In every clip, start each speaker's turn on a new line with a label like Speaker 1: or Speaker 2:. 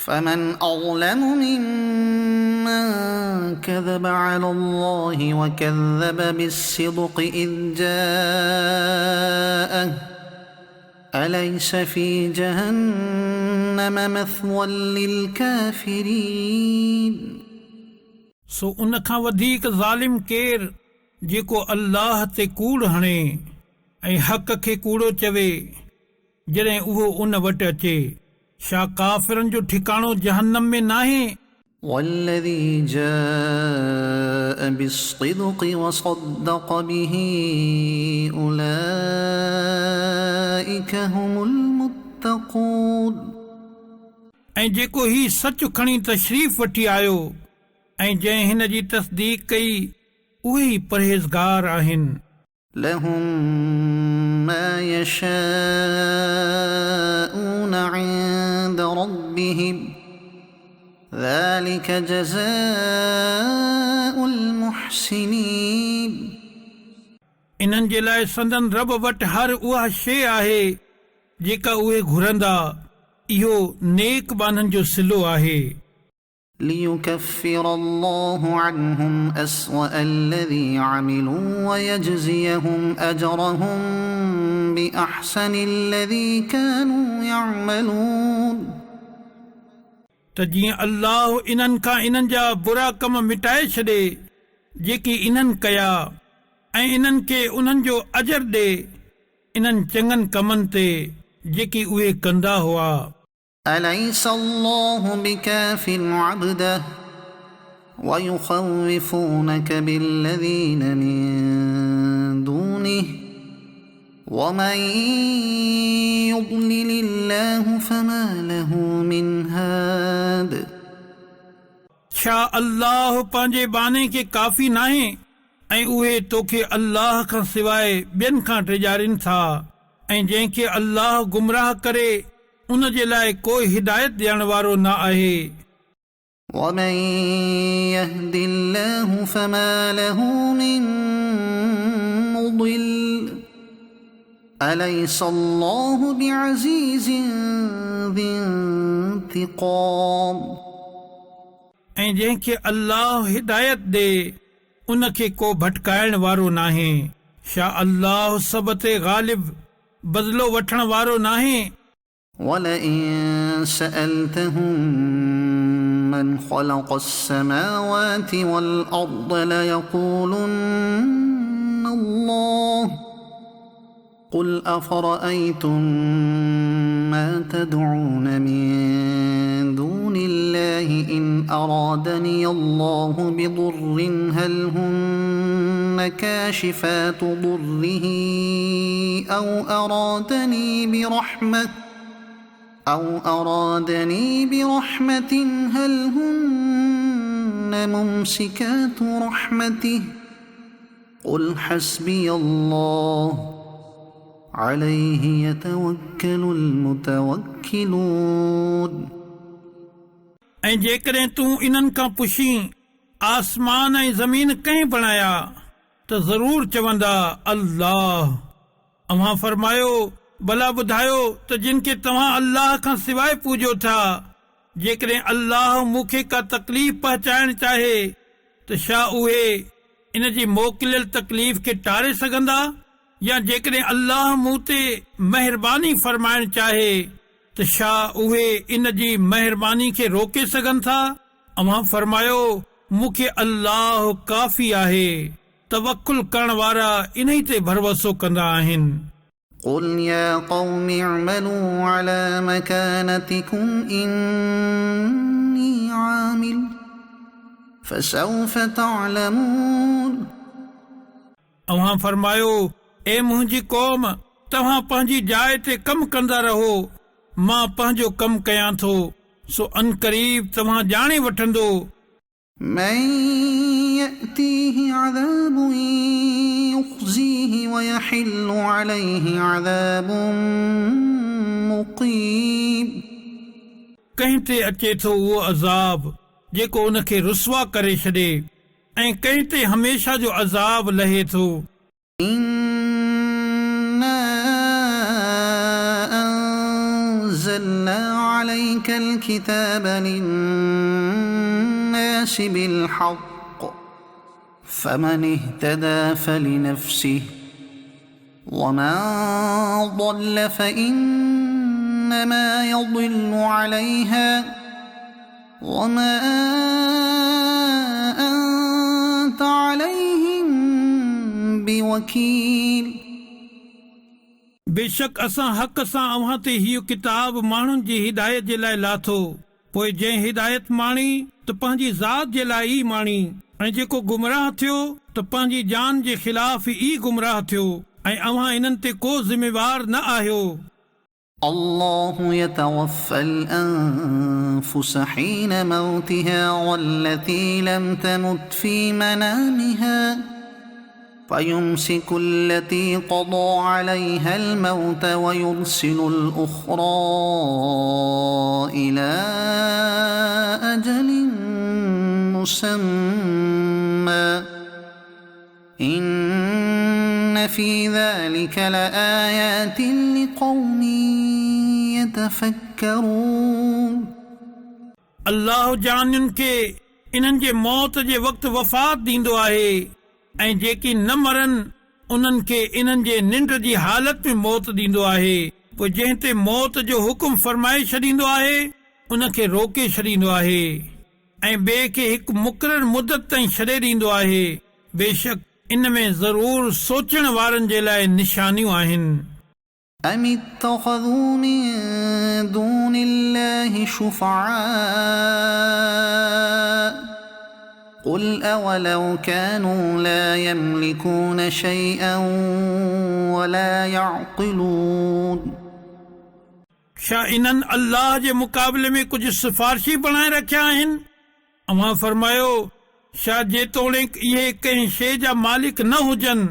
Speaker 1: فمن أظلم ممن كذب على الله وكذب بالصدق إذ جاءه أليس في جهنم مثوى للكافرين
Speaker 2: सो उन खां वधीक ज़ालिम केर जेको अल्लाह ते कूड़ हणे ऐं हक़ खे कूड़ो चवे जॾहिं उहो उन वटि अचे छा काफ़िरनि जो ठिकाणो जहन्नम में नाहे
Speaker 1: والذي جاء بالصدق وصدق به أولئك هم المتقون
Speaker 2: ऐं जेको ही सच खणी तशरीफ़ वठी आयो ऐं जंहिं हिन जी तस्दीक कई उहे ई परहेज़गार आहिनि
Speaker 1: لهم ما يشاءون عند ربهم ذلك جزاء المحسنين
Speaker 2: इन्हनि जे लाइ संदन रब वटि हर उहा शइ आहे जेका उहे घुरंदा इहो नेक बाननि जो सिलो आहे
Speaker 1: ليكفر الله عنهم أسوأ الذي عملوا ويجزيهم أجرهم بأحسن الذي كانوا يعملون
Speaker 2: त जीअं अल्लाह इन्हनि खां इन्हनि जा बुरा कम मिटाए छॾे जेकी इन्हनि कया ऐं इन्हनि खे उन्हनि जो अजर ॾे इन्हनि चङनि कमनि ते जेकी उहे कंदा हुआ
Speaker 1: أليس الله بكاف عبده ويخوفونك بالذين من دونه ومن يضلل الله فما له من هاد
Speaker 2: छा अल्लाह पंहिंजे बाने खे काफ़ी नाहे ऐं उहे तोखे अल्लाह खां सवाइ ॿियनि खां टिजारीनि था ऐं जंहिंखे अल्लाह गुमराह करे उन जे लाइ कोई हिदायत ॾियण वारो न आहे
Speaker 1: ومن يهد الله فما له من مضل أليس الله بعزيز ذي انتقام
Speaker 2: ऐं जंहिंखे अल्लाह हिदायत ॾे उनखे को भटकाइण वारो नाहे छा अल्लाह सभ ते ग़ालिब बदिलो वठण वारो नाहे
Speaker 1: ولئن سألتهم من خلق السماوات والأرض ليقولن الله قل أفرأيتم ما تدعون من دون الله إن أرادني الله بضر هل هن كاشفات ضره أو أرادني برحمة هل هن ممسكات رحمته قل حسبي الله عليه يتوكل المتوكلون
Speaker 2: ऐं जेकॾहिं तूं इन्हनि खां पुछीं आसमान ऐं ज़मीन कंहिं बणाया त ज़रूर चवंदा अल्लाह अव्हां फरमायो भला ॿुधायो त जिन खे तव्हां अल्लाह खां सवाइ पूॼो था जेकॾहिं अल्लाह मूंखे का तकलीफ़ पहुचाइण चाहे त छा उहे इन जी मोकिलियल तकलीफ़ खे टारे सघंदा या जेकॾहिं अल्लाह मूं ते महिरबानी फरमाइण चाहे त छा उहे इन जी महिरबानी खे रोके सघनि था अव्हां फरमायो मूंखे अल्लाह काफ़ी आहे तवक्कुल करण वारा इन्ही ते भरवसो कंदा आहिनि
Speaker 1: قل يا قوم اعملوا على مكانتكم إني عامل فسوف تعلمون
Speaker 2: अव्हां फरमायो ए मुंहिंजी क़ौम तव्हां पंहिंजी जाइ ते कमु कंदा रहो मां पंहिंजो कमु कयां थो सो अनक़रीब तव्हां ॼाणे वठंदो
Speaker 1: من يأتيه عذاب يخزيه ويحل عليه عذاب मुक़ीम
Speaker 2: कंहिं ते अचे थो उहो अज़ाब जेको उनखे रुसवा करे छॾे ऐं कंहिं ते हमेशा जो अज़ाब लहे थो
Speaker 1: إنا أنزلنا عليك الكتاب للناس بالحق فمن اهتدى فلنفسه ومن ضل فإنما يضل عليها وما أنت عليهم بوكيل
Speaker 2: बेशक असां हक़ सां अव्हां ते हीउ किताब माण्हुनि जी हिदायत जे लाइ लाथो पोइ जंहिं हिदायत माणी त पंहिंजी ज़ात जे लाइ ई माणी ऐं जेको गुमराह थियो त पंहिंजी जान जे ख़िलाफ़ ई गुमराह थियो ऐं अव्हां इन्हनि ते को ज़िम्मेवार न आहियो
Speaker 1: الله يتوفى الأنفس حين موتها والتي لم تمت في منامها فيمسك التي قضى عليها الموت ويرسل الأخرى إلى أجل مسمى إن في ذلك لآيات لقوم يتفكرون
Speaker 2: अल्लाह जानियुनि खे इन्हनि जे मौत जे वक़्तु वफ़ात ॾींदो आहे ऐं जेकी न मरनि उन्हनि खे इन्हनि जे निंड जी हालत में मौत ॾींदो आहे पोइ जंहिं ते मौत जो हुकुम फरमाए छॾींदो आहे उनखे रोके छॾींदो आहे ऐं ॿिए खे हिकु मुक़ररु मुदत ताईं छॾे ॾींदो आहे बेशक इन में ज़रूर सोचण वारनि जे लाइ निशानियूं आहिनि
Speaker 1: أم اتخذوا من دون الله شفعاء قل أولو كانوا لا يملكون شيئا ولا يعقلون
Speaker 2: छा इन्हनि अल्लाह जे मुक़ाबले में कुझु सिफ़ारिशी बणाए रखिया आहिनि अव्हां फरमायो छा जेतोणीक इहे कंहिं शइ जा मालिक न हुजनि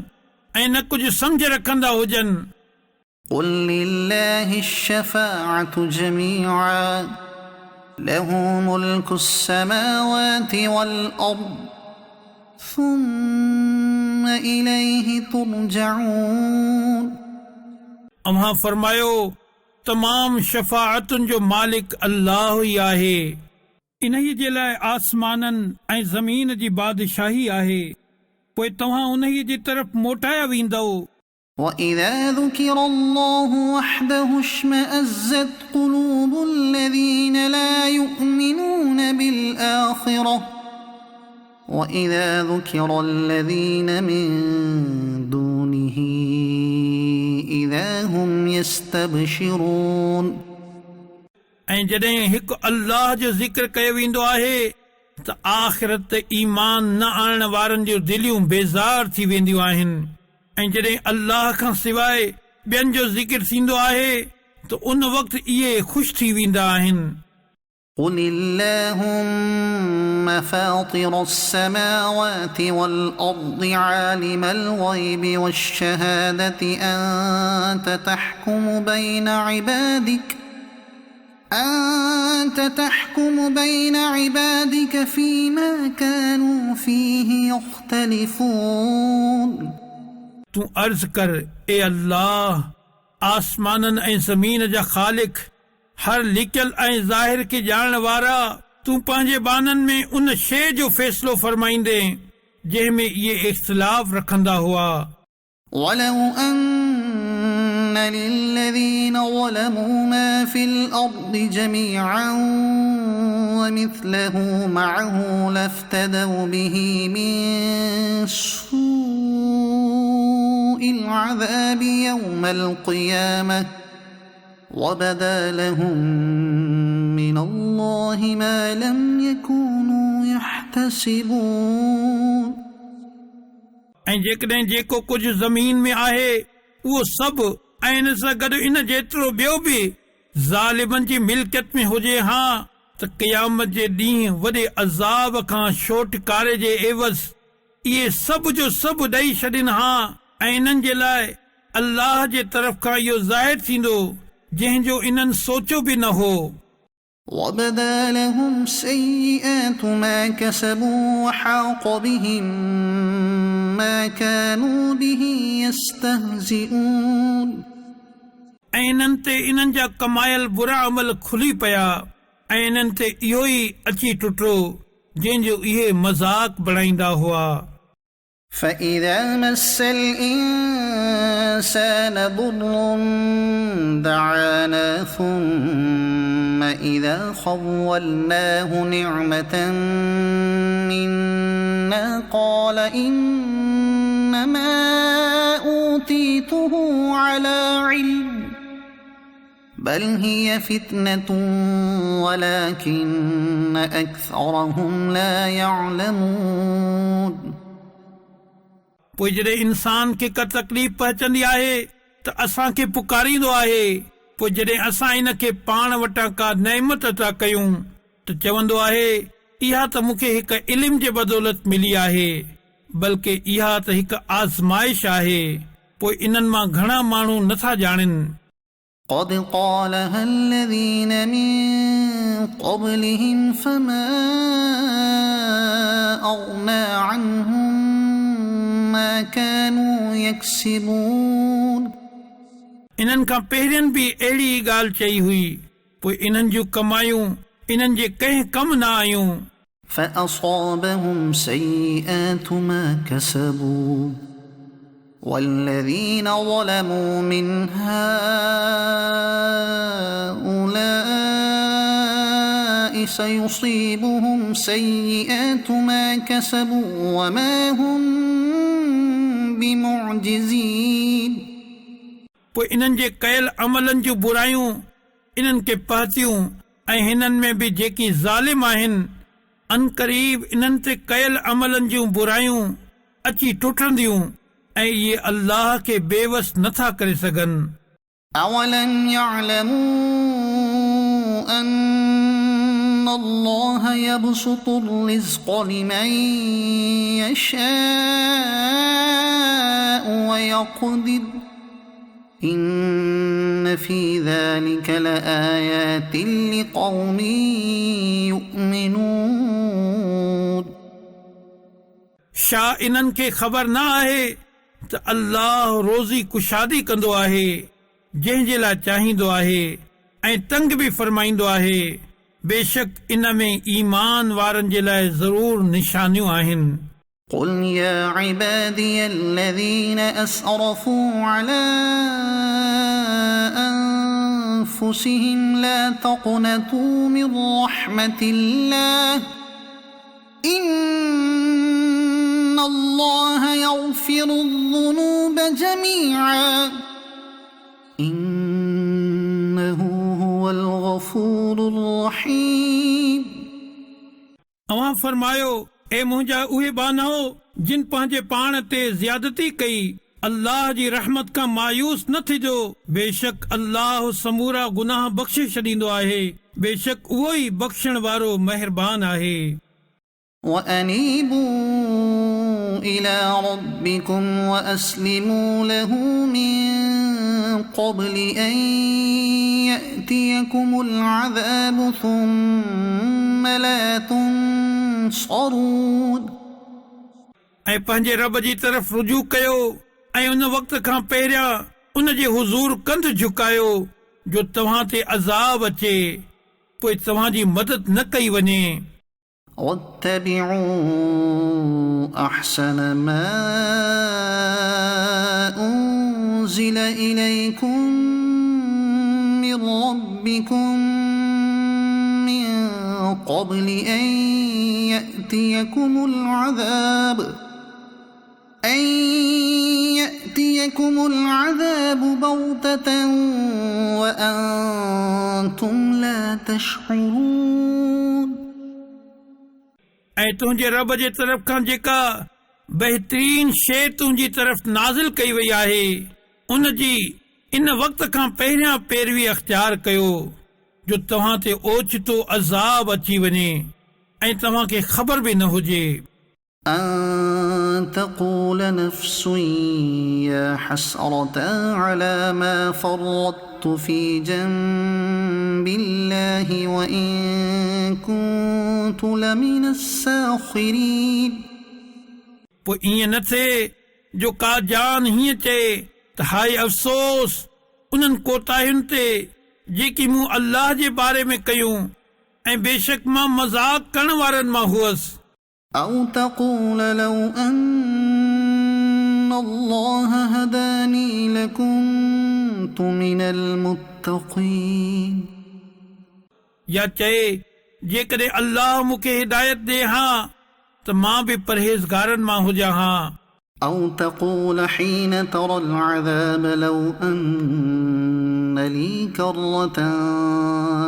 Speaker 2: ऐं न कुझु सम्झ रखंदा हुजनि
Speaker 1: قل لله الشفاعة جميعا له ملك السماوات والأرض ثم إليه ترجعون
Speaker 2: अव्हां फरमायो तमाम शफ़ाअतुनि जो मालिक अल्लाह ई आहे इन्हीअ जे लाइ आसमाननि ऐं ज़मीन जी बादशाही आहे पोइ तव्हां उन्हीअ जी तरफ़ मोटाया वेंदव
Speaker 1: وإذا ذكر الله وحده اشمأزت قلوب الذين لا يؤمنون بالآخرة وإذا ذكر الذين من دونه إذا هم يستبشرون
Speaker 2: ऐं जॾहिं हिकु अल्लाह जो ज़िक्र कयो वेंदो आहे त आख़िरत ते ईमान न आणण वारनि जूं दिलियूं बेज़ार थी वेंदियूं आहिनि ऐं जॾहिं अल्लाह खां सवाइ ॿियनि जो ज़िक्र थींदो आहे त उन वक़्तु इहे ख़ुशि थी वेंदा आहिनि
Speaker 1: قل اللهم فاطر السماوات والأرض عالم الغيب والشهادة أنت تحكم بين عبادك فيما كانوا فيه يختلفون
Speaker 2: तूं अर्ज़ कर ए अल्लाह आसमाननि ऐं ज़मीन जा ख़ालिक हर लिकियल ऐं ज़ाहिर खे ॼाणण वारा तूं पंहिंजे बाननि में उन शइ जो फ़ैसिलो फरमाईंदे जंहिं में इहे इख़्तिलाफ़ रखंदा हुआ
Speaker 1: ولو أن للذين ظلموا ما في الأرض جميعا ومثله معه لافتدوا به من سوء العذاب يوم القيامة وبدا لهم من الله ما لم يكونوا يحتسبون
Speaker 2: ऐं जेकॾहिं जेको कुझु ज़मीन में आहे उहो सभु ऐं इन सां गॾु इन जेतिरो ॿियो बि ज़ालिमनि जी मिल्कियत में हुजे हा त क़यामत जे ॾींहुं वॾे अज़ाब खां छोटकारे जे एवज़ इहे सभु जो सभु ॾेई छॾनि हा ऐं इन्हनि जे लाइ अल्लाह जे तरफ़ खां इहो ज़ाहिर थींदो जंहिंजो इन्हनि सोचियो बि न हो
Speaker 1: وبدا لهم سيئات ما كسبوا وحاق بهم ما كانوا به يستهزئون
Speaker 2: ऐं इन्हनि ते इन्हनि जा कमायल बुरा अमल खुली पिया ऐं इन्हनि ते इहो ई अची टुटो जंहिंजो इहे मज़ाक बणाईंदा हुआ।
Speaker 1: فإذا مس الإنسان ضر دعانا ثم إذا خولناه نعمة منا قال إنما أوتيته على علم بل هي فتنة ولكن أكثرهم لا يعلمون।
Speaker 2: पोइ जॾहिं इंसान खे का तकलीफ़ पहुचंदी आहे त असांखे पुकारींदो आहे। पोइ जॾहिं असां इन खे पाण वटां का नेमत अता कयूं त चवंदो आहे इहा त मूंखे हिकु इल्म जे बदौलत मिली आहे, बल्कि इहा त हिकु आज़माइश आहे। पोइ इन्हनि मां घणा माण्हू नथा ॼाणनि।
Speaker 1: قد قالها الذين من قبلهم فما أغنى عنهم ما كانوا يكسبون।
Speaker 2: इन्हनि खां पहिरियनि बि अहिड़ी ॻाल्हि चई हुई, पोइ इन्हनि जूं कमायूं इन्हनि जे कंहिं कम न आयूं।
Speaker 1: فأصابهم سيئات ما كسبوا والذين ظلموا من هؤلاء سيصيبهم سيئات ما كسبوا وما هم بمعجزين।
Speaker 2: पोइ इन्हनि जे कयल अमलनि जूं बुरायूं इन्हनि खे पहुतियूं ऐं हिननि में बि जेकी ज़ालिम आहिनि अनक़रीब इन्हनि ते कयल अमलनि जूं बुरायूं अची टुटंदियूं ऐं इहे अल्लाह खे बेवस नथा करे सघनि।
Speaker 1: أولم يعلموا أن الله يبسط الرزق لمن يشاء ويقدر إن في ذلك لآيات لقوم يؤمنون।
Speaker 2: छा इन्हनि खे ख़बर न आहे त अल्लाह रोज़ी कुशादी कंदो आहे जंहिं जे लाइ चाहींदो आहे ऐं तंग बि फरमाईंदो आहे। बेशक इन में ईमान वारनि जे लाइ ज़रूर निशानियूं आहिनि।
Speaker 1: قل يا عبادي الذين أسرفوا على أنفسهم لا تقنطوا من رحمة الله إن الله يغفر الذنوب جميعا إنه هو الغفور الرحيم।
Speaker 2: अवां फरमायो ए मुंहिंजा उहे बानाओ जिन पंहिंजे पाण ते ज़्यादती कई, अल्लाह जी रहमत खां मायूस न थिजो। बेशक अल्लाह समूरा गुनाह बख़्शे छॾींदो आहे। बेशक उहो ई बख़्शण वारो महिरबान आहे।
Speaker 1: وأنيبوا إلى ربكم وأسلموا له من قبل أن يأتيكم العذاب ثم لا تنصرون।
Speaker 2: ऐं पंहिंजे रब जी तरफ़ रुजू कयो ऐं उन वक़्त खां पहिरियां उन जे हुज़ूर कंध झुकायो जो तव्हां ते अज़ाब अचे, पोइ तव्हां जी मदद न कई वञे।
Speaker 1: واتبعوا أحسن ما أنزل إليكم من ربكم من قبل أن يأتيكم العذاب بغتة وأنتم لا تشعرون।
Speaker 2: ऐं तुंहिंजे रब जे तरफ़ खां जेका बहितरीन शइ तुंहिंजी तरफ़ नाज़िल कई वई आहे उन जी इन वक़्त खां पहिरियां पैरवी अख़्तियार कयो जो तव्हां ते ओचितो अज़ाब अची वञे ऐं तव्हां खे ख़बर बि न हुजे।
Speaker 1: أن تقول نفس يا حسرة على ما فرطت في جنب الله وإن كنت لمن الساخرين। पोइ ईअं न थिए जो का जान हीअं चए त हाय अफ़सोस
Speaker 2: उन्हनि कोताहियुनि ते जेकी मूं अल्लाह जे बारे में कयूं ऐं बेशक मां मज़ाक करण वारनि मां हुअसि
Speaker 1: أو تقول لو أن الله هداني لكنت من المتقين
Speaker 2: या चए जेकॾहिं अल्लाह मूंखे हिदायत ॾे हा त मां बि परहेज़गारनि मां हुजां हा
Speaker 1: أو تقول حين ترى العذاب لو أن لي كرة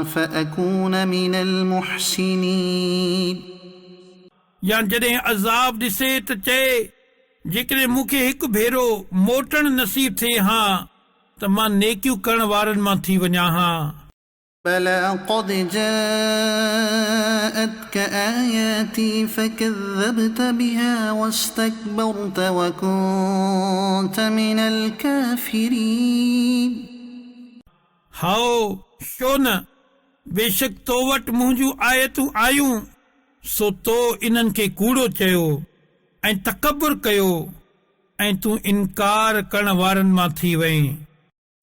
Speaker 1: فأكون من المحسنين
Speaker 2: या जॾहिं अज़ाब ॾिसे त चए जेकॾहिं मूंखे हिकु भेरो मोटण नसीब थिए हा त मां नेकियूं करण वारनि मां थी वञा हा
Speaker 1: بلى قد جاءتك آياتي فكذبت بها واستكبرت وكنت من الكافرين
Speaker 2: हाओ छो न बेशक तो वटि मुंहिंजूं आयतूं आयूं सो तो इन्हनि खे कूड़ो चयो ऐं तकबुर कयो ऐं तूं इनकार करण वारनि मां थी वहीं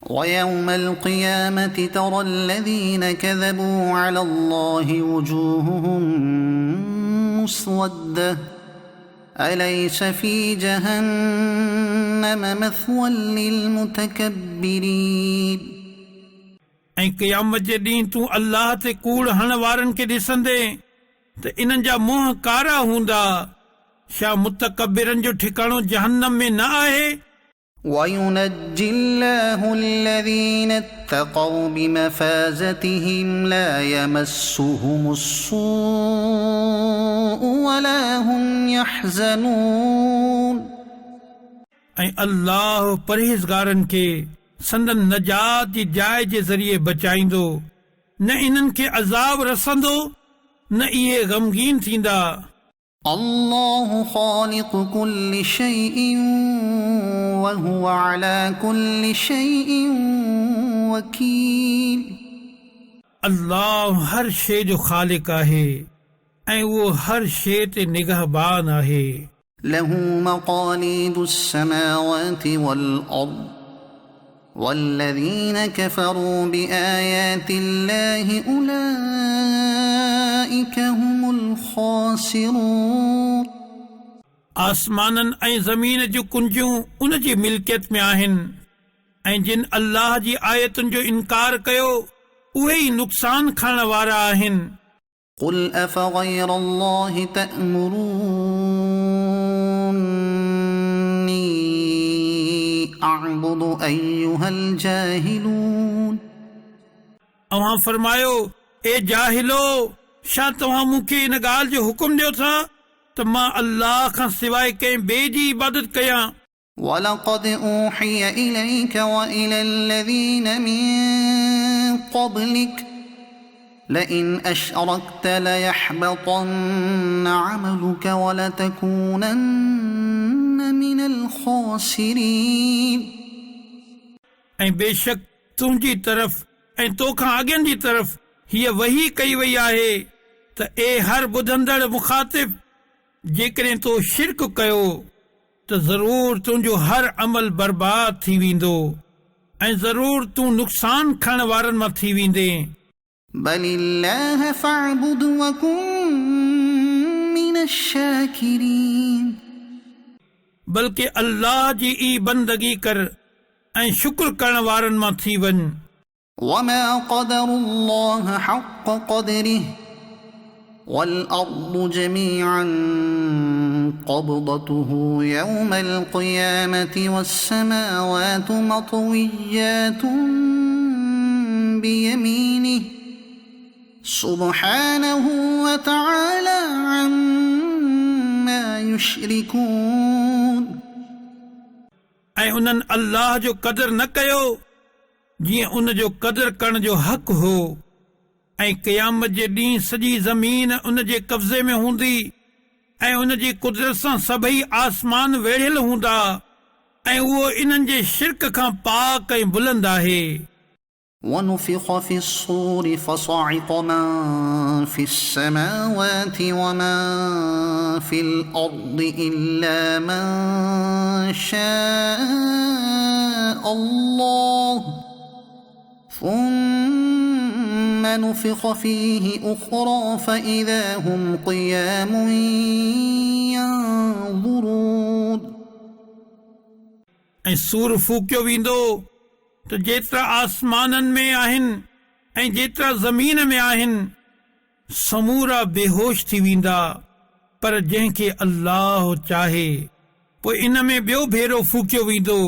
Speaker 1: ويوم القيامة ترى الذين كذبوا على الله وجوههم مسودة أليس في جهنم مثوى للمتكبرين
Speaker 2: ऐं क़यामत जे ॾींहुं तूं अल्लाह ते कूड़ हणण वारनि खे ॾिसंदे त इन्हनि जा मुंहं कारा हूंदा छा मुतकबिरनि जो ठिकाणो जहन्नम में न आहे
Speaker 1: وينجي الله الذين اتقوا بمفازتهم لا يمسهم السوء ولا هم يحزنون
Speaker 2: ऐं अल्लाह परहेज़गारनि खे संदन नजात जी जाइ जे ज़रिए बचाईंदो न इन्हनि खे अज़ाब रसंदो न इहे ग़मगीन थींदा
Speaker 1: الله خالق كل شيء وهو على كل شيء وكيل
Speaker 2: अल्लाह हर शइ जो ख़ालिक़ आहे ऐं उहो हर शइ ते निगहबान आहे
Speaker 1: له مقاليد السماوات والأرض والذين كفروا بآيات الله أولئك هم الخاسرون
Speaker 2: आसमाननि ऐं ज़मीन जूं कुंजियूं उन जी मिल्कियत में आहिनि ऐं जिन अल्लाह जी आयतुनि जो इनकार कयो उहे ई नुक़सान खणण वारा आहिनि
Speaker 1: قل أفغير الله تأمروني أعبد أيها الجاهلون
Speaker 2: अवां फरमायो ए जाहिलो छा तव्हां मूंखे इन ॻाल्हि जो हुकुम ॾियो था त मां अल्लाह खां सवाइ कंहिं ॿिए जी इबादत कयां
Speaker 1: ولقد أوحي إليك وإلى الذين من قبلك لئن أشركت ليحبطن عملك ولتكونن من الخاسرين
Speaker 2: ऐं बेशक तुंहिंजी तरफ़ ऐं तोखां अॻियनि जी तरफ़ हीअ वही कई वई आहे त ए हर ॿुधंदड़ मुखातिब जेकॾहिं तो शिरक कयो त ज़रूर तुंहिंजो हर अमल बर्बाद थी वेंदो ऐं ज़रूर तूं नुक़सान खणण वारनि मां थी वेंदे
Speaker 1: بل الله فاعبد وكن من الشاكرين
Speaker 2: बल्कि अल्लाह जी ई बंदगी कर ऐं शुक्र करण वारनि मां थी वञ
Speaker 1: وما قدر الله حق قدره والأرض جميعا قبضته يوم القيامة والسماوات مطويات بيمينه سبحانه وتعالى عما يشركون
Speaker 2: ऐं उन्हनि अल्लाह जो क़दुरु न कयो जीअं उन जो क़दुरु करण जो हक़ हो ऐं क़यामत जे ॾींहुं सॼी ज़मीन उन जे कब्ज़े में हूंदी ऐं उन जी कुदरत सां सभई आसमान वेढ़ियल हूंदा ऐं उहो इन्हनि जे शिरक खां पाक ऐं बुलंद आहे
Speaker 1: ونفخ في الصور فصعق من في السماوات ومن في الأرض إلا من شاء الله ثم نفخ فيه أخرى فإذا هم قيام ينظرون
Speaker 2: ऐं सूर फूकियो वेंदो त जेतिरा आसमाननि में आहिनि ऐं जेतिरा ज़मीन में आहिनि समूरा बेहोश थी वेंदा पर जंहिंखे अल्लाह चाहे पोइ इन में ॿियो भेरो फूकियो वेंदो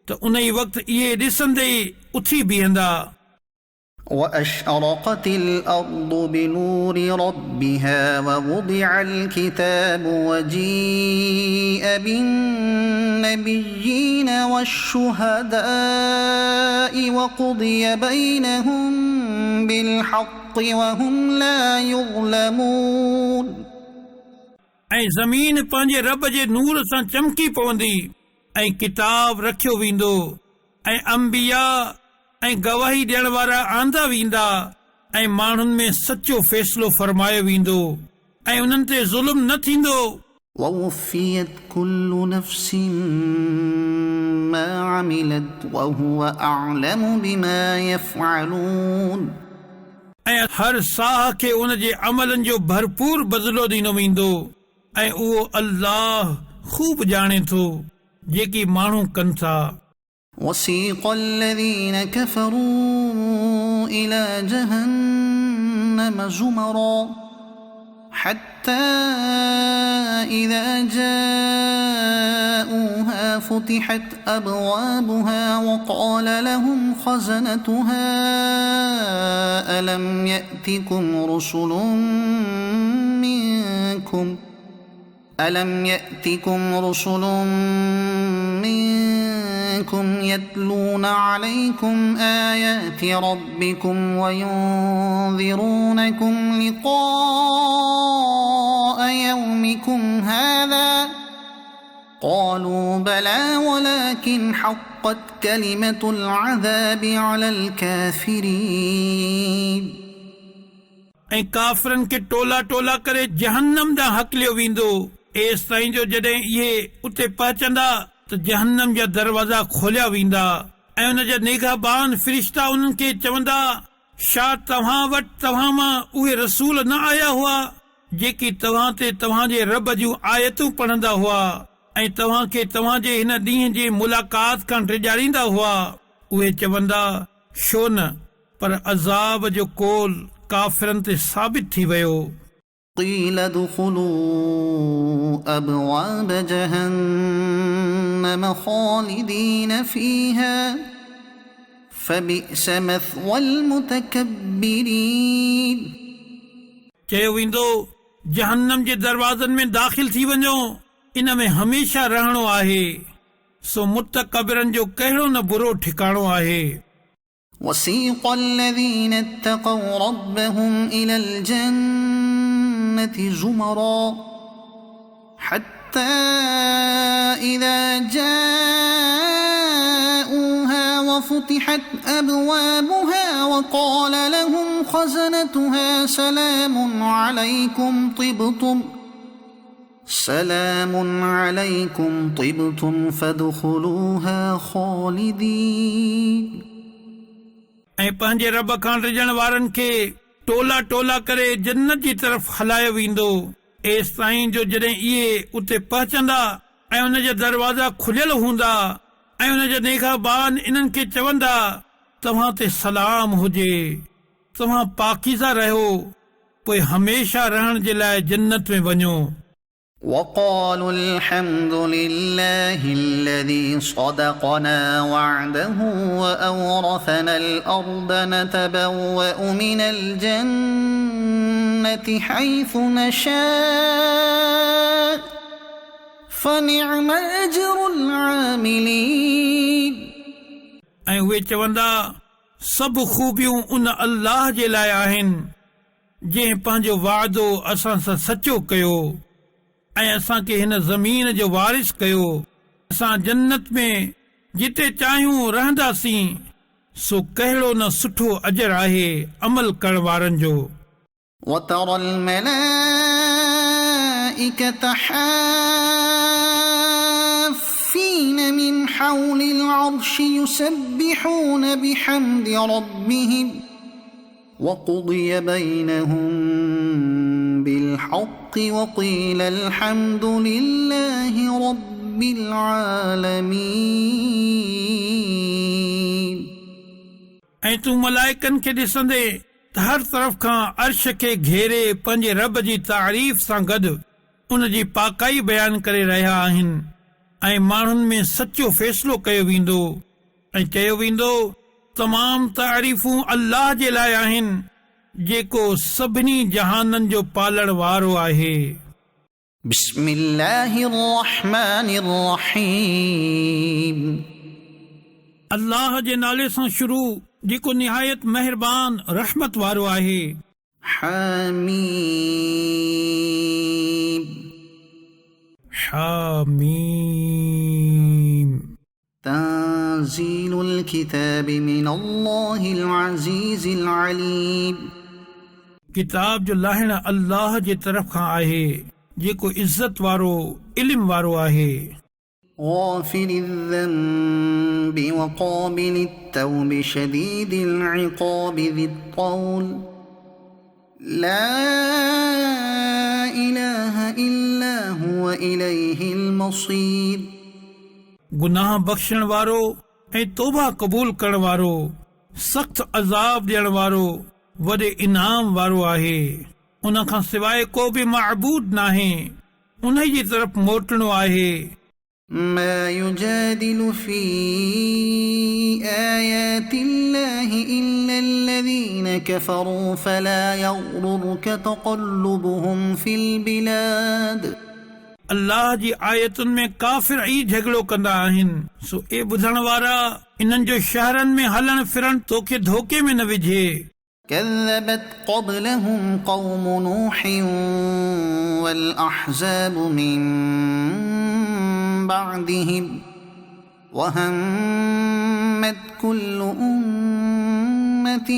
Speaker 2: त उन ई वक़्तु इहे ॾिसंदे उथी बीहंदा
Speaker 1: وأشرقت الأرض بنور ربها ووضع الكتاب وجيء بالنبيين والشهداء وقضي بينهم بالحق وهم لا يظلمون
Speaker 2: ऐं ज़मीन पंहिंजे रब जे नूर सां चमकी पवंदी ऐं किताब रखियो वेंदो ऐं अंबिया ऐं गवाही ॾियण वारा आंदा वेंदा ऐं माण्हुनि में सचो फ़ैसिलो फरमायो वेंदो ऐं उन्हनि ते ज़ुल्म न थींदो
Speaker 1: ووفيت كل نفس ما عملت وهو أعلم بما يفعلون
Speaker 2: ऐं हर साह खे उन जे अमलनि जो भरपूर बदिलो ॾिनो वेंदो ऐं उहो अल्लाह ख़ूब ॼाणे थो जेकी माण्हू कनि था
Speaker 1: وسيق الذين كفروا إلى جهنم زمرا حتى إذا جاءوها فتحت أبوابها وقال لهم خزنتها ألم يأتكم رسل منكم يتلون عليكم آيات ربكم وينذرونكم لقاء يومكم هذا قالوا بلى ولكن حقت كلمة العذاب على الكافرين
Speaker 2: ऐं काफ़िरनि खे टोला टोला करे जहन्नम ॾांहुं हकलियो वेंदो एसि ताईं जो जॾहिं इहे उते पहुचंदा त जहन्नम जा दरवाज़ा खोलिया वेंदा ऐं उन जा निगहबान फ़रिश्ता उन्हनि खे चवंदा छा तव्हां वटि तव्हां मां उहे रसूल न आया हुआ जेकी तव्हां ते तव्हांजे रब जूं आयतूं पढ़ंदा हुआ ऐं तव्हां खे तव्हांजे हिन ॾींहं जे मुलाक़ात खां टिजारींदा हुआ उहे चवंदा छो न पर अज़ाब जो कोल काफ़िरनि ते साबित थी वियो
Speaker 1: قيل ادخلوا أبواب جهنم خالدين فيها فبئس مثوى المتكبرين
Speaker 2: चयो वेंदो जहन्नम जे दरवाज़नि में दाख़िल थी वञो इन में हमेशा रहणो आहे सो मुतकबिरनि जो कहिड़ो न बुरो ठिकाणो आहे
Speaker 1: وسيق الذين اتقوا ربهم إلى الجنة زمرا حتى إذا جاءوها وفتحت أبوابها وقال لهم خزنتها سلام عليكم طبتم فادخلوها خالدين
Speaker 2: ऐं पंहिंजे रब खां डिॼण वारनि खे टोला टोला करे जन्नत जी तरफ़ हलायो वेंदो एसि ताईं जो जॾहिं इहे उते पहुचंदा ऐं उन जा दरवाज़ा खुलियल हूंदा ऐं उन जा निगहबान इन्हनि खे चवंदा तव्हां ते सलाम हुजे तव्हां पाकीज़ा रहियो पोइ हमेशा रहण जे लाइ जन्नत में वञो
Speaker 1: وقالوا الحمد لله الذي صدقنا وعده وأورثنا الأرض نتبوأ من الجنة حيث نشاء فنعم أجر العاملين
Speaker 2: ऐं उहे चवंदा सभु खूबियूं उन अल्लाह जे लाइ आहिनि जंहिं पंहिंजो वाइदो असां सां सचो कयो ऐं असांखे हिन ज़मीन जो वारिस कयो असां जन्नत में जिते चाहियूं रहंदासीं सो कहिड़ो न सुठो अजर आहे अमल करण वारनि जो
Speaker 1: وترى الملائكة حافين من حول العرش يسبحون بحمد ربهم وقضي بينهم بالحق وقيل الحمد لله رب العالمين.
Speaker 2: ऐं तूं मलाइकनि खे ॾिसंदे त हर तरफ़ खां अर्श खे घेरे पंहिंजे रब जी तारीफ़ सां गॾु उन जी पाकाई बयान करे रहिया आहिनि ऐं माण्हुनि में सचो फ़ैसिलो कयो वेंदो ऐं चयो वेंदो तमाम तारीफ़ूं अल्लाह जे लाइ आहिनि जेको सभिनी जहाननि जो पालण वारो आहे.
Speaker 1: बिस्मिल्लाहिर्रहमानिर्रहीम.
Speaker 2: अल्लाह जे नाले सां शुरू जेको निहायत मेहरबान रहमत वारो आहे.
Speaker 1: हामीम.
Speaker 2: हामीम.
Speaker 1: तंजीलुल किताब मिनल्लाहिल अज़ीज़िल अलीम.
Speaker 2: किताब जो लाहिण अल्लाह जे तरफ़ खां आहे जेको इज़त वारो इल्म वारो आहे.
Speaker 1: गाफ़िरिज़ ज़ंबि व क़ाबिलित तौब शदीदिल इक़ाब ज़िल क़ौल ला इलाहा इल्ला हुव इलैहिल मसीर.
Speaker 2: गुनाह बख़्शण वारो ऐं तौबा क़बूल करण वारो सख़्त अज़ाब ॾियण वारो वॾे इनाम वारो आहे. उन खां सवाइ को बि माबूद नाहे. उन जी तरफ़ मोटणो आहे.
Speaker 1: ما يجادل في آيات الله إلا الذين كفروا فلا يغررك تقلبهم في البلاد.
Speaker 2: अल्लाह जी आयतुनि में काफ़िर ई झगड़ो कंदा आहिनि. सो ए ॿुधण वारा इन्हनि जो शहरनि में हलण फिरण तोखे धोखे में न विझे.
Speaker 1: كذبت قبلهم قوم نوح والأحزاب من بعدهم وهمت كل أمة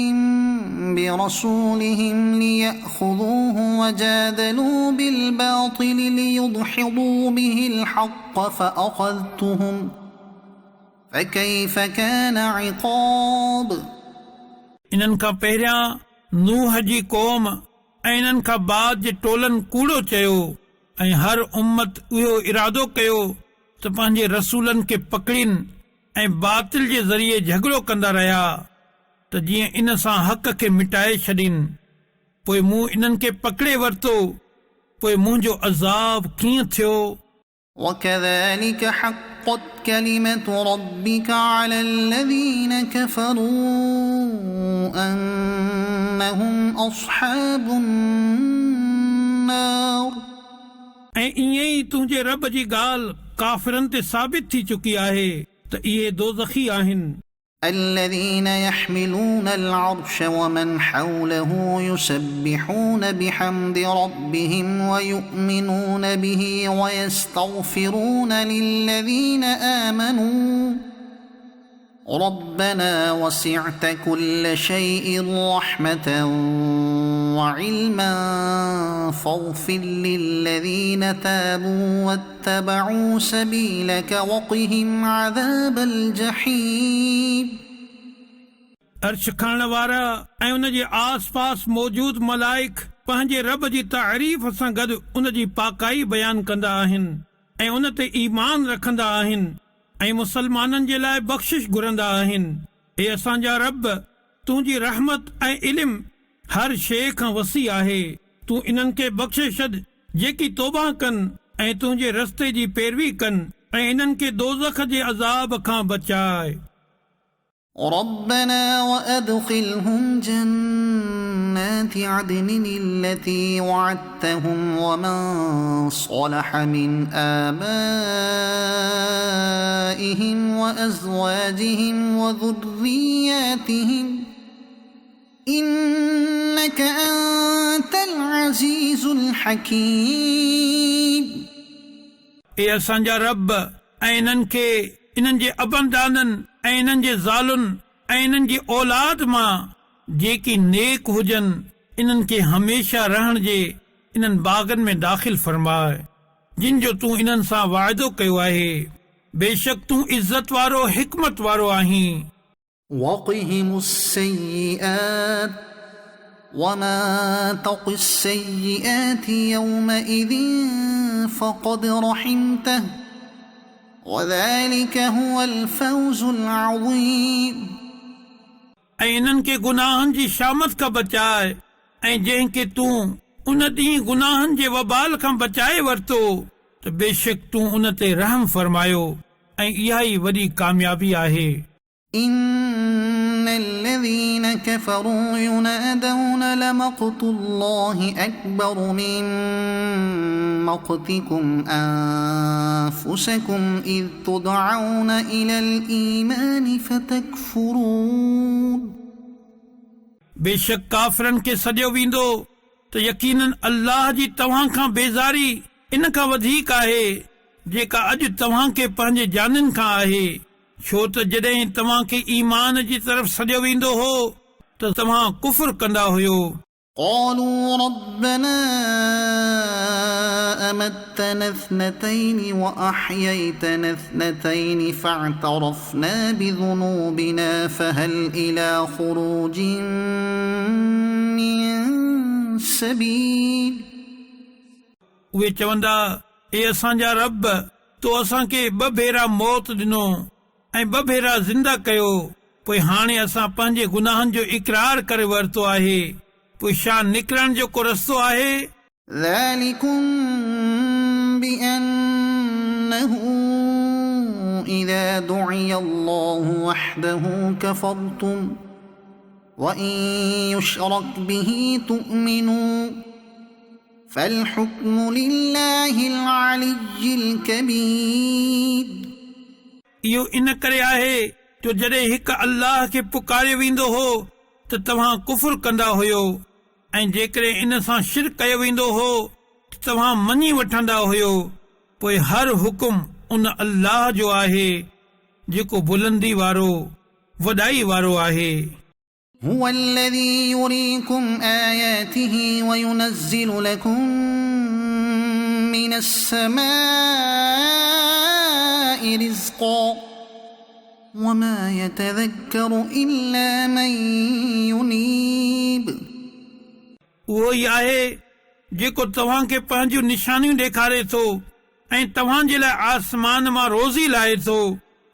Speaker 1: برسولهم ليأخذوه وجادلوا بالباطل ليدحضوا به الحق فأخذتهم فكيف كان عقاب.
Speaker 2: इन्हनि खां पहिरियां नूह जी क़ौम ऐं इन्हनि खां बाद जे टोलनि कूड़ो चयो ऐं हर उम्मत इहो इरादो कयो त पंहिंजे रसूलनि खे पकड़ीनि ऐं बातिल जे ज़रिए झगड़ो कंदा रहिया त जीअं इन सां हक़ खे मिटाए छॾीनि. पोइ मूं इन्हनि खे पकड़े वरितो. पोइ मुंहिंजो अज़ाब कीअं थियो.
Speaker 1: وكذلك حقت كلمة ربك على الذين كفروا أنهم أصحاب النار.
Speaker 2: ऐं ईअं ई तुंहिंजे रब जी ॻाल्हि काफ़िरनि ते साबित थी चुकी आहे त इहे दोज़खी आहिनि.
Speaker 1: الذين يحملون العرش ومن حوله يسبحون بحمد ربهم ويؤمنون به ويستغفرون للذين آمنوا ربنا وسعت كل شيء رحمة وعلما فاغفر للذين تابوا واتبعوا سبيلك وقهم عذاب الجحيم.
Speaker 2: अर्श खणण वारा ऐं उन जे आस पास मौजूद मलाइक पंहिंजे रब जी तारीफ़ सां गॾु उन जी पाकाई बयान कंदा आहिनि ऐं उन ते ईमान रखंदा आहिनि ऐं मुसलमाननि जे लाइ बख़्शिश घुरंदा आहिनि. हे असांजा रब, तुंहिंजी रहमत ऐं इल्म हर शइ खां वसी आहे. तूं इन्हनि खे बख़्शे छॾ जेकी तौबा कनि ऐं तुंहिंजे रस्ते जी पैरवी कनि ऐं इन्हनि खे दोज़ख जे अज़ाब खां बचाए.
Speaker 1: ربنا وأدخلهم جنات عدن التي وعدتهم ومن صلح من آبائهم وأزواجهم وذرياتهم إنك أنت العزيز الحكيم.
Speaker 2: ए असांजा रब ऐं इन्हनि खे इन्हनि जे अबनदाननि ऐं इन्हनि जे ज़ालुनि ऐं इन्हनि जी औलाद मां जेकी नेक हुजनि इन्हनि खे हमेशा रहण जे इन्हनि बाग़नि में दाख़िल फरमाए जिन जो तूं इन्हनि सां वाइदो कयो आहे. बेशक तूं इज्जत वारो हिकमत वारो आहीं।
Speaker 1: وقهم السيئات وما تق السيئات يومئذ فقد رحمته وذلك هو الفوز العظيم।
Speaker 2: ऐं इन्हनि खे गुनाहनि जी शामत खां बचाए ऐं जंहिंखे तूं उन ॾींहुं गुनाहनि जे वबाल खां बचाए वरितो त बेशक तूं उन ते रहम फरमायो ऐं इहा ई वॾी कामयाबी आहे।
Speaker 1: إن الذين كفروا ينادون لمقت الله أكبر من مقتكم أنفسكم إذ تدعون إلى الإيمان فتكفرون।
Speaker 2: बेशक काफ़रनि खे सॼो वेंदो त यकीनन अल्लाह जी तव्हां खां बेज़ारी इन खां वधीक आहे जेका अॼु तव्हां खे पंहिंजे जाननि खां आहे। छो त जॾहिं तव्हां खे ईमान जी तरफ़ सॼो वेंदो हो त तव्हां कुफ्र कंदा हुयो।
Speaker 1: قالوا ربنا أمتنا اثنتين وأحييتنا اثنتين فاعترفنا بذنوبنا فهل إلى خروج من سبيل।
Speaker 2: उहे चवंदा ए असांजा रब तो असांखे ॿ भेरा मौत ॾिनो ऐं ॿ भेरा ज़िंदा कयो पोइ हाणे असां पंहिंजे गुनाहनि जो इक़रार करे वरितो आहे पोइ छा निकिरण जो को रस्तो आहे।
Speaker 1: ذلكم بأنه إذا دعي الله وحده كفرتم وإن يشرك به تؤمنوا فالحكم لله العلي الكبير।
Speaker 2: इहो इन करे आहे जो जॾहिं हिकु अल्लाह खे पुकारियो वेंदो हो त तव्हां कुफ्र कंदा हुयो ऐं जेकॾहिं इन सां शिरक कयो वेंदो हो त तव्हां मञी वठंदा हुयो पोइ हर हुकुम उन अल्लाह जो आहे जेको बुलंदी वारो वॾाई वारो आहे।
Speaker 1: هو الذي يريكم آياته وينزل لكم من السماء رزقا وما يتذكر إلا من ينيب।
Speaker 2: उहो ई आहे जेको तव्हां खे पंहिंजूं निशानियूं ॾेखारे थो ऐं तव्हां जे लाइ आसमान मां रोज़ी लाहे थो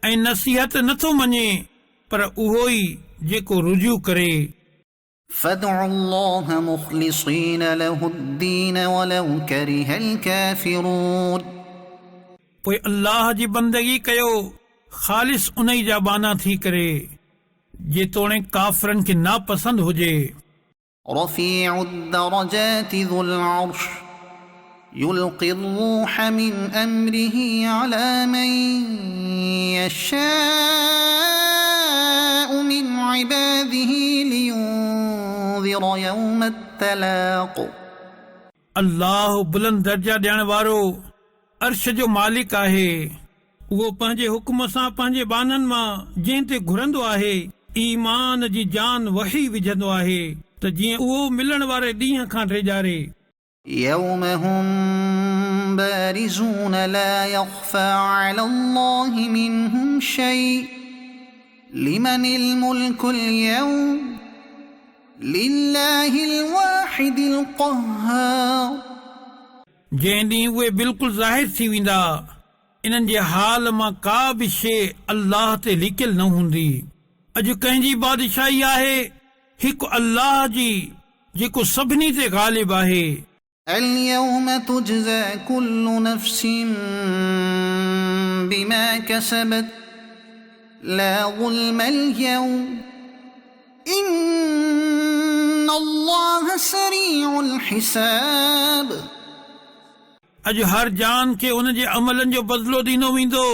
Speaker 2: ऐं नसीहत नथो मञे पर उहो ई जेको रुजू करे।
Speaker 1: فادعوا الله مخلصين له الدين ولو كره الكافرون।
Speaker 2: पोइ अल्लाह जी बंदगी कयो ख़ालिस उन ई जा बाना थी करे जेतोणीकि काफ़रनि खे नापसंद हुजे।
Speaker 1: رفيع الدرجات ذو العرش يلقي الروح من أمره على من يشاء من عباده لينذر يوم التلاق।
Speaker 2: अल्लाह बुलंद दर्जा ॾियण वारो अर्श जो मालिक आहे। उहो पंहिंजे हुकुम सां पंहिंजे बाननि मां जंहिं ते घुरंदो आहे ईमान जी जान वही विझंदो आहे त जीअं उहो मिलण वारे ॾींहं खां ड्रेजारे।
Speaker 1: يوم هم بارزون لا يخفى على الله منهم شيء لمن الملك اليوم لله الواحد القهار।
Speaker 2: जंहिं ॾींहुं उहे बिल्कुलु ज़ाहिर थी वेंदा इन्हनि जे हाल मां का बि शइ अल्लाह ते लिकियल न हूंदी। अॼु कंहिंजी बादशाही आहे हिकु अल्लाह जी जेको सभिनी ते ग़ालिब आहे।
Speaker 1: اليوم تجزى كل نفس بما كسبت لا ظلم اليوم إن الله سريع الحساب।
Speaker 2: अॼु हर जान खे उन जे अमलनि जो बदिलो ॾिनो वेंदो।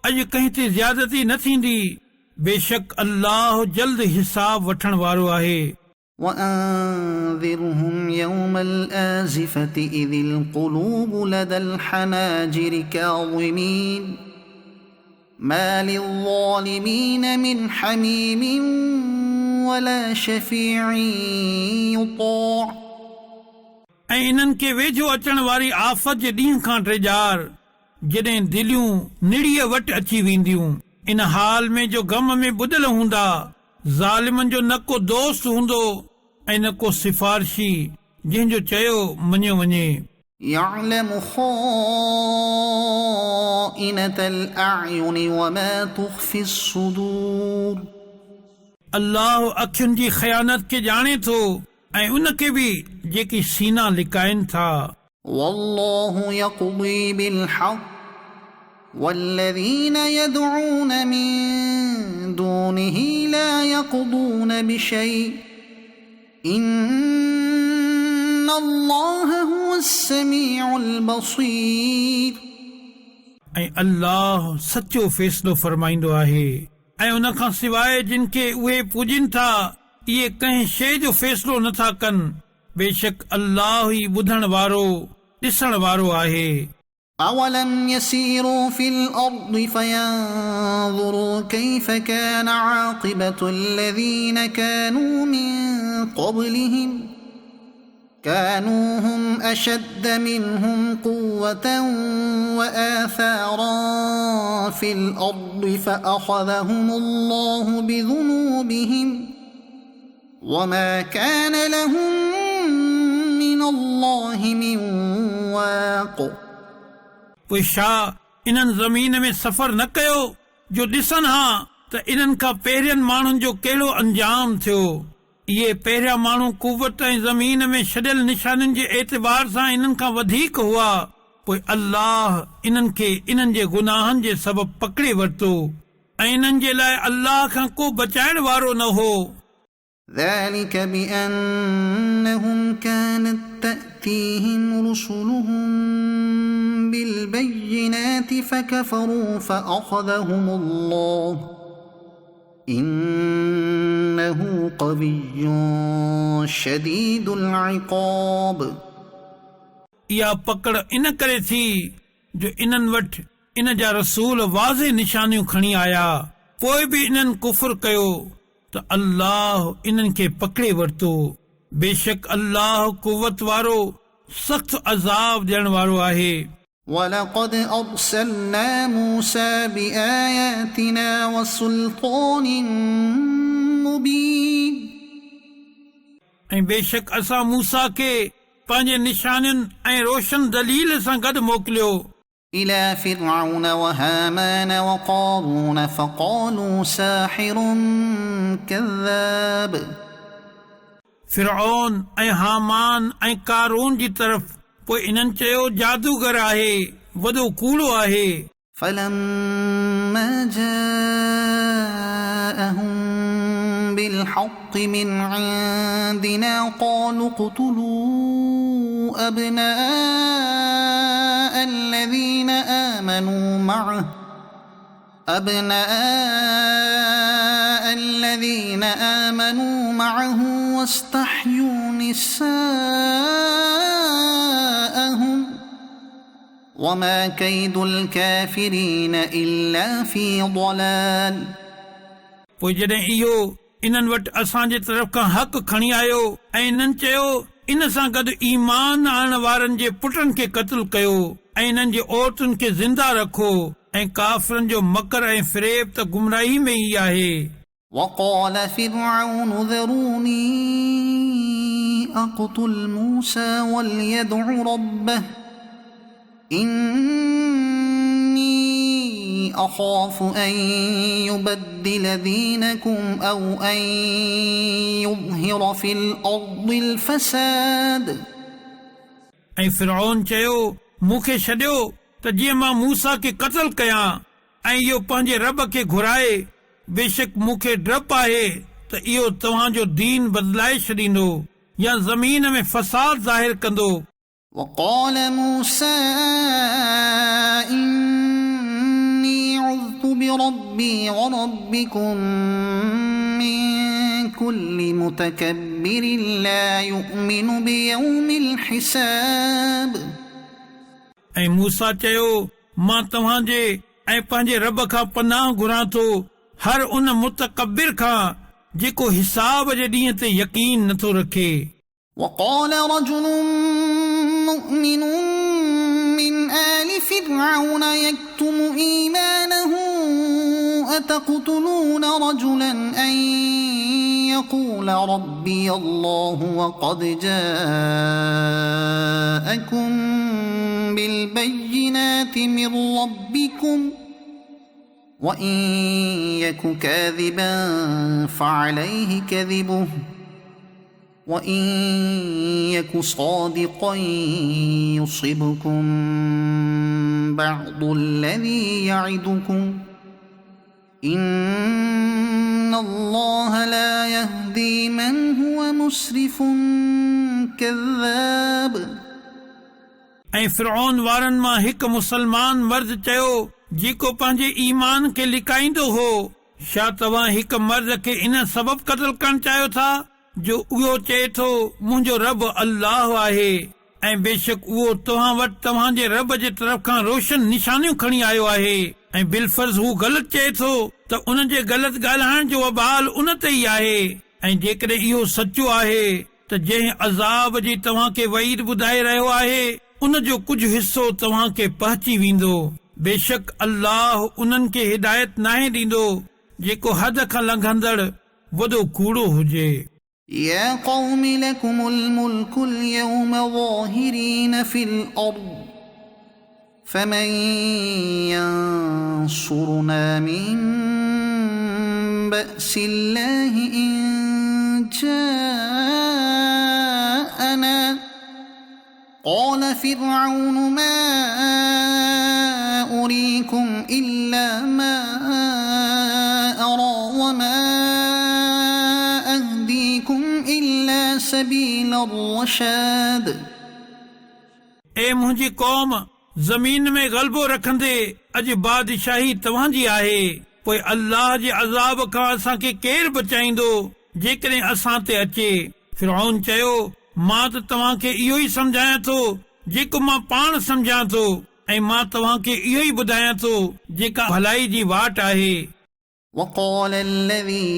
Speaker 2: अॼु कंहिं ते ज़्यादती न थींदी। बेशक अल्लाह जल्द हिसाब वठण वारो आहे।
Speaker 1: وأنذرهم يوم الآزفة إذ القلوب لدى الحناجر كاظمين ما للظالمين من حميم ولا شفيع يطاع।
Speaker 2: ऐं इन्हनि खे वेझो अचण वारी आफ़त जे ॾींहं खां ड्रेजार जॾहिं दिलियूं निड़ीअ वटि अची वेंदियूं। इन हाल में जो गम में ॿुधल हूंदा, ज़ालिमनि जो न को दोस्त हूंदो ऐं न को सिफ़ारशी जंहिंजो चयो मञियो वञे।
Speaker 1: يعلم خائنة الأعين وما تخفي الصدور
Speaker 2: अल्लाह अखियुनि जी ख़यानत खे ॼाणे थो ऐं उनखे बि जेकी सीना लिकाइनि था।
Speaker 1: والله يقضي بالحق والذين يدعون من دونه لا يقضون بشيء إن الله هو السميع البصير
Speaker 2: ऐं अल्लाह सचो फ़ैसिलो फरमाईंदो आहे ऐं उन खां सवाइ जिन खे उहे पूॼनि था इहे कंहिं शइ जो फ़ैसिलो नथा कनि। बेशक अल्लाह ई ॿुधण वारो ॾिसण वारो आहे।
Speaker 1: أولم يسيروا في الأرض فينظروا كيف كان عاقبة الذين كانوا من قبلهم كانوا هم أشد منهم قوة وآثارا في الأرض فأخذهم الله بذنوبهم وما كان لهم من الله من واق
Speaker 2: पोइ छा इन्हनि ज़मीन में सफ़र न कयो जो ॾिसनि हा त इन्हनि खां पहिरियनि माण्हुनि जो कहिड़ो अंजाम थियो। इहे पहिरियां माण्हू कुवत ऐं ज़मीन में छॾियल निशानियुनि जे एतबार सां इन्हनि खां वधीक हुआ। पोइ अल्लाह इन्हनि खे इन्हनि जे गुनाहनि जे सबबु पकड़े वरितो ऐं इन्हनि जे लाइ अल्लाह खां को बचाइण वारो न हो।
Speaker 1: ذلك بأنهم كانت تأتيهم رسلهم بالبينات فكفروا فأخذهم الله إنه قوي شديد العقاب
Speaker 2: इहा पकड़ इन करे थी जो इन्हनि वटि इन जा रसूल वाज़े निशानियूं खणी आया, पोइ बि इन्हनि कुफर कयो त अल्लाह इन्हनि खे पकड़े वरितो। बेशक अल्लाह कुवत वारो सख़्त अज़ाब ॾियण वारो आहे।
Speaker 1: ولقد أرسلنا موسى بآياتنا وسلطان مبين
Speaker 2: ऐं बेशक असां मूसा खे पंहिंजे निशानियुनि ऐं रोशन दलील सां गॾु मोकिलियो
Speaker 1: إلى فرعون وهامان وقارون فقالوا ساحر كذاب
Speaker 2: फिरऔन ऐं हामान ऐं कारून जी तरफ़। पोइ इन्हनि चयो जादूगर आहे, वॾो कूड़ो आहे।
Speaker 1: فلما جاءهم بالحق من عندنا قالوا اقتلوا أبناء الذين آمنوا معه واستحيوا نساءهم وما كيد الكافرين إلا في ضلال
Speaker 2: पोइ जॾहिं इहो इन्हनि वटि असांजे तरफ़ खां हक़ खणी आयो ऐं इन्हनि चयो इन सां गॾु ईमान आणण वारनि जे पुटनि खे क़त्ल कयो ऐं इन्हनि जी औरतुनि खे ज़िंदा रखो ऐं काफ़िरनि जो मकर ऐं फ़रेब त गुमराही में ई आहे।
Speaker 1: وقال فرعون ذروني أقتل موسى وليدع ربه إني أخاف أن يبدل دينكم أو أن يظهر في الأرض الفساد
Speaker 2: ऐं फिरऔन चयो मूंखे छॾियो त जीअं मां मूसा खे क़त्ल कयां ऐं इहो पंहिंजे रब खे घुराए। बेशक मूंखे डपु आहे त इहो तव्हांजो दीन बदिलाए छॾींदो या ज़मीन में फसाद ज़ाहिर कंदो।
Speaker 1: وقال موسى إني عذت بربي وربكم من كل متكبر لا يؤمن بيوم الحساب
Speaker 2: ऐं मूसा चयो मां तव्हांजे ऐं पंहिंजे रब खां पनाह घुरां थो हर उन मुतकबिर खां जेको हिसाब जे ॾींहं ते यकीन नथो रखे।
Speaker 1: وقال رجل مؤمن من آل فرعون يكتم إيمانه أتقتلون رجلا أن يقول ربي الله وقد جاءكم بالبينات من ربكم وإن يك كاذبا فعليه كذبه وإن يك صادقا يصبكم بعض الذي يعدكم إن الله لا يهدي من هو مسرف كذاب.
Speaker 2: ऐं फिरौन वारनि मां हिकु मुसलमान मर्द चयो जेको पंहिंजे ईमान खे लिकाईंदो हो, छा तव्हां हिकु मर्द खे इन सबब क़त्ल करणु चाहियो था जो उहो चए थो मुंहिंजो रब अल्लाह आहे ऐं बेशक उहो तव्हां वटि तव्हांजे रब जे तरफ़ खां रोशन निशानियूं खणी आयो आहे ऐं बिलफर्ज़ हू ग़लति चए थो त उन जे ग़लति ॻाल्हाइण जो वबाल उन ते ई आहे। ऐं जेकॾहिं इहो सचो आहे त जंहिं अज़ाब जी तव्हांखे वईद ॿुधाए रहियो आहे उन जो कुझु हिसो तव्हांखे पहुची वेंदो। बेशक अल्लाह उन्हनि खे हिदायत नाहे ॾींदो जेको हद खां लंघंदड़ वॾो कूड़ो हुजे।
Speaker 1: يا قوم لكم الملك اليوم ظاهرين في الأرض فمن ينصرنا من بأس الله إن جاءنا قال فرعون ما أريكم إلا ما أرى وما أهديكم إلا سبيل الرشاد.
Speaker 2: ए मुंहिंजी क़ौम, ज़मीन में ग़लबो रखंदे अॼु बादशाही तव्हांजी आहे, पोइ अल्लाह जे अज़ाब खां असांखे केरु बचाईंदो जेकॾहिं असां ते अचे। फिरौन चयो मां त तव्हांखे इहो ई सम्झायां थो जेको मां पाण सम्झां थो ऐं मां तव्हांखे इहो ई ॿुधायां थो जेका भलाई जी वाट आहे।
Speaker 1: وقال الذي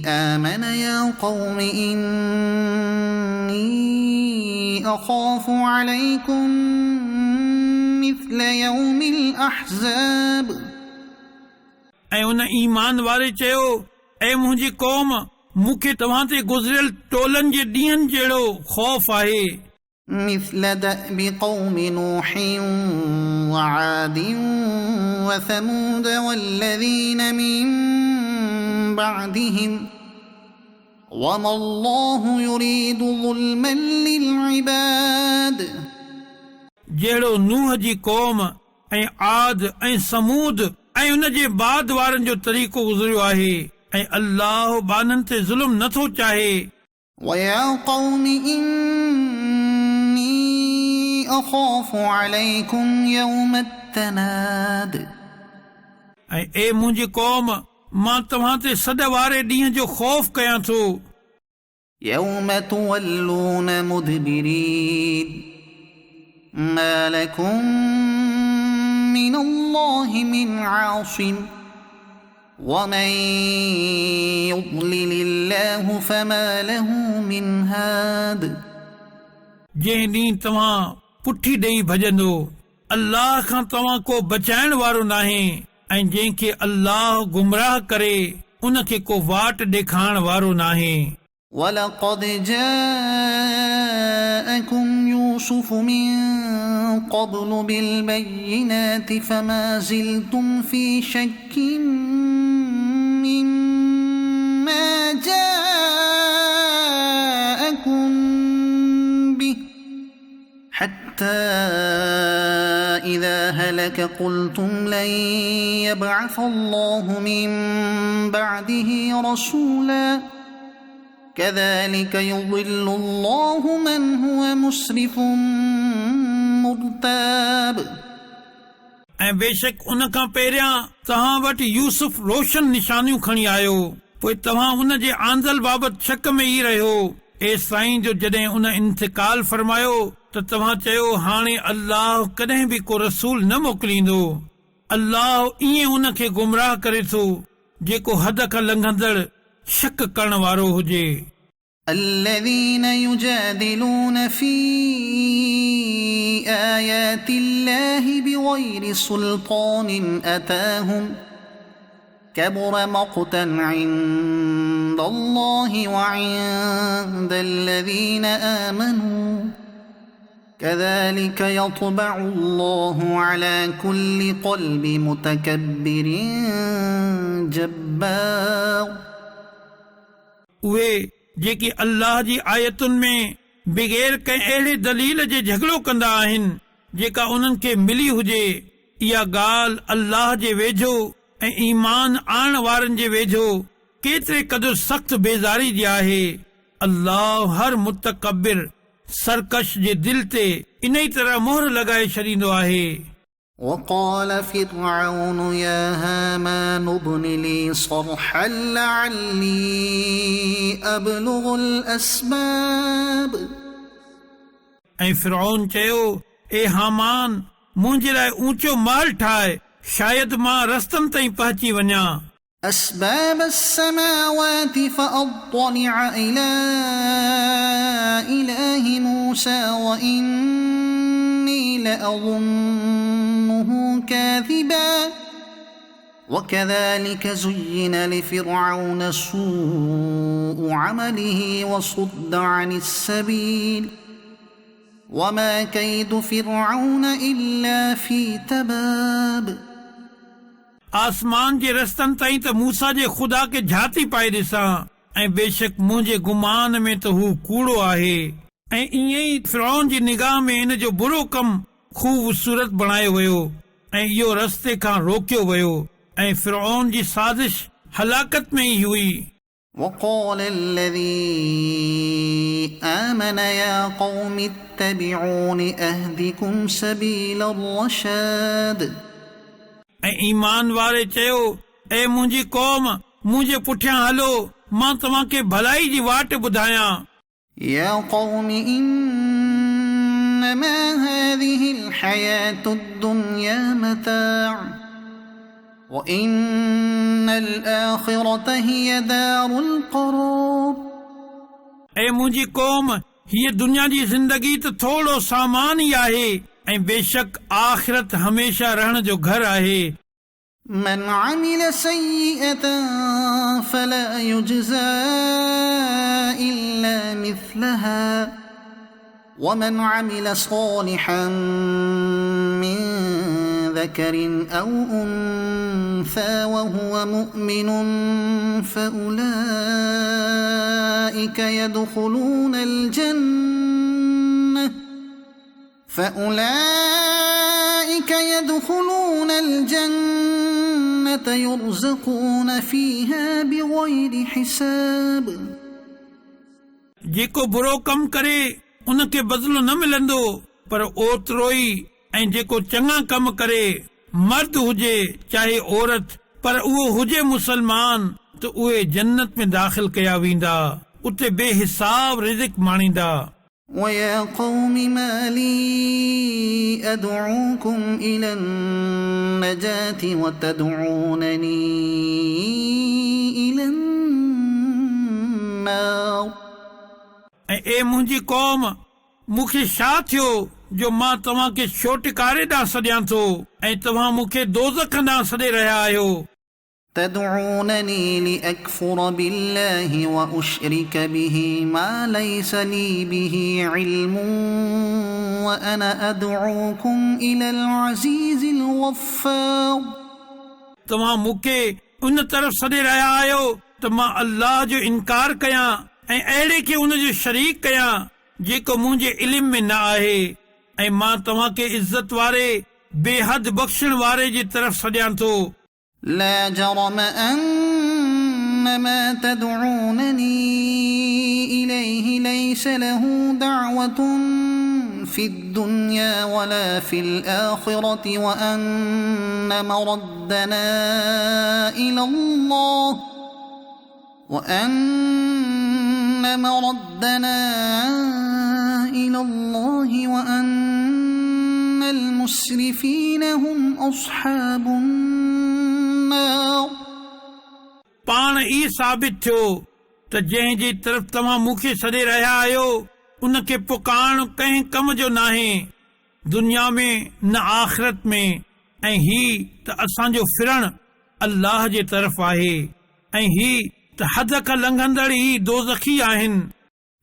Speaker 1: آمن يا قوم إني أخاف عليكم مثل يوم الأحزاب.
Speaker 2: ऐं उन ईमान वारे चयो ऐ मुंहिंजी क़ौम, मूंखे तव्हां ते गुज़रियल टोलनि जे ॾींहंनि जहिड़ो ख़ौफ़ आहे।
Speaker 1: مثل دأب قوم نوح وعاد وثمود والذين من بعدهم وما الله يريد ظلما للعباد.
Speaker 2: जहिड़ो नूह जी क़ौम ऐं आद ऐं समूद ऐं उन जे बाद वारनि जो तरीक़ो गुज़रियो आहे ऐं अल्लाह बाननि ते ज़ुल्म नथो चाहे।
Speaker 1: ويا قوم إني أخاف عليكم يوم التناد.
Speaker 2: ऐं ए मुंहिंजी क़ौम, मां तव्हां ते सॾ वारे ॾींहं जो ख़ौफ़ कयां थो।
Speaker 1: يوم تولون مدبرين ما لكم من الله من عاصم ومن يضلل الله فما له من هاد.
Speaker 2: जंहिं ॾींहुं तव्हां पुठी ॾेई भॼंदो, अल्लाह खां तव्हां को बचाइण वारो नाहे ऐं जंहिंखे अल्लाह गुमराह करे उनखे को वाट ॾेखारण वारो नाहे।
Speaker 1: ولقد جاءكم يوسف من قبل بالبينات فما زلتم في شك مما جاءكم به حتى إذا هلك قلتم لن يبعث الله من بعده رسولا كذلك يضل الله من هو مسرف مرتاب.
Speaker 2: ऐं बेशक उन खां पहिरियां तव्हां वटि यूसुफ रोशन निशानियूं खणी आयो, पोइ तव्हां उन जे आंदल बाबति शक में ई रहियो। ए साईं जो जॾहिं उन इंतकाल फरमायो त तव्हां चयो हाणे अल्लाह कॾहिं बि को रसूल न मोकिलींदो। अल्लाह ईअं उन खे गुमराह करे थो जेको हद खां लंघंदड़ शक करण वारो हुजे।
Speaker 1: الذين يجادلون في بآيات الله بغير سلطان أتاهم كبر مقتا عند الله وعند الذين آمنوا كذلك يطبع الله على كل قلب متكبر جبار
Speaker 2: उहे जेकी अल्लाह जी आयतुनि में बग़ैर कंहिं अहिड़े दलील जे झगड़ो कंदा आहिनि जेका उन्हनि खे मिली हुजे, इहा ॻाल्हि अल्लाह जे वेझो ऐं ईमान आणण वारनि जे वेझो केतिरे क़दुरु सख़्त बेज़ारी जी आहे। अल्लाह हर मुतकबिर सरकश जे दिल ते इन ई तरह मोहर लॻाए छॾींदो आहे।
Speaker 1: وقال فرعون يا هامان ابن لي صرحا لعلي أبلغ الأسباب
Speaker 2: ऐं फिरौन चयो, ए हामान, मुंहिंजे लाइ ऊंचो महल ठाहे, शायदि मां रस्तनि ताईं पहुची वञा।
Speaker 1: أسباب السماوات فأطلع إلى إله موسى وإني لأظنه كاذبا وكذلك زين لفرعون سوء عمله وصد عن السبيل وما كيد فرعون إلا في تباب
Speaker 2: आसमान जे रस्तनि ताईं त मूसा जे ख़ुदा खे झाती पाए ॾिसां, ऐं बेशक मुंहिंजे गुमान में त हू कूड़ो आहे। ऐं ईअं ई फिरौन जी निगाह में इन जो बुरो कमु ख़ूबसूरत बणायो वियो ऐं इहो रस्ते खां रोकियो वियो, ऐं फिरौन जी साज़िश हलाकत में ई हुई।
Speaker 1: وقال الذي آمن يا قوم اتبعون أهدكم سبيل الرشاد
Speaker 2: ऐं ईमान वारे चयो, ए मुंहिंजी क़ौम, मुंहिंजे पुठियां हलो, मां तव्हांखे भलाई जी वाट ॿुधायां।
Speaker 1: يا قوم إنما هذه الحياة الدنيا متاع وإن الآخرة هي دار القرار
Speaker 2: ऐं मुंहिंजी क़ौम, हीअ दुनिया जी ज़िंदगी त थोरो सामान ई आहे ऐं बेशक आख़िरत हमेशा रहण जो घर आहे।
Speaker 1: من عمل سيئة فلا يجزى إلا مثلها ومن عمل صالحا من ذكر أو أنثى وهو مؤمن فأولئك يدخلون الجنة يرزقون فيها بغير حساب
Speaker 2: जेको बुरो कमु करे उनखे बदिलो न मिलंदो, पर ओतिरो ई, ऐं जेको चङा कम करे, मर्द हुजे चाहे औरत, पर उहो हुजे मुसलमान, त उहे जन्नत में दाख़िल कया वेंदा, उते बेहिसाब रिज़्क़ माणींदा।
Speaker 1: ويا قوم ما لي أدعوكم إلى النجاة وتدعونني إلى النار
Speaker 2: ए मुंहिंजी क़ौम, मूंखे छा थियो जो मां तव्हांखे छो टिकारे ॾांहुं सॾियां थो ऐं तव्हां मूंखे दोज़ख ॾांहुं सॾे रहिया आहियो।
Speaker 1: تدعونني لأكفر بالله وأشرك به ما ليس لي به علم وأنا أدعوكم إلى العزيز الغفار
Speaker 2: तव्हां मूंखे उन तरफ़ सॾे रहिया आहियो त मां अल्लाह जो इनकार कयां ऐं अहिड़े खे उन जो शरीक कयां जेको मुंहिंजे इल्म में न आहे, ऐं मां तव्हांखे इज़त वारे बेहद बख़्शण वारे जी तरफ़ सॾियां थो।
Speaker 1: لا جرم أن ما تدعونني إليه ليس له دعوة في الدنيا ولا في الآخرة وأن مردنا إلى الله وأن المسرفين هم أصحاب النار
Speaker 2: पाण ई साबित थियो त जंहिंजी तरफ़ तव्हां मूंखे सॾे रहिया आहियो उनखे पुकारण कंहिं कम जो नाहे, दुनिया में न आख़िरत में। ऐं ही त असांजो फिरण अल्लाह जे तरफ़ आहे, ऐं ही त हद खां लंघंदड़ ई दोज़खी आहिनि।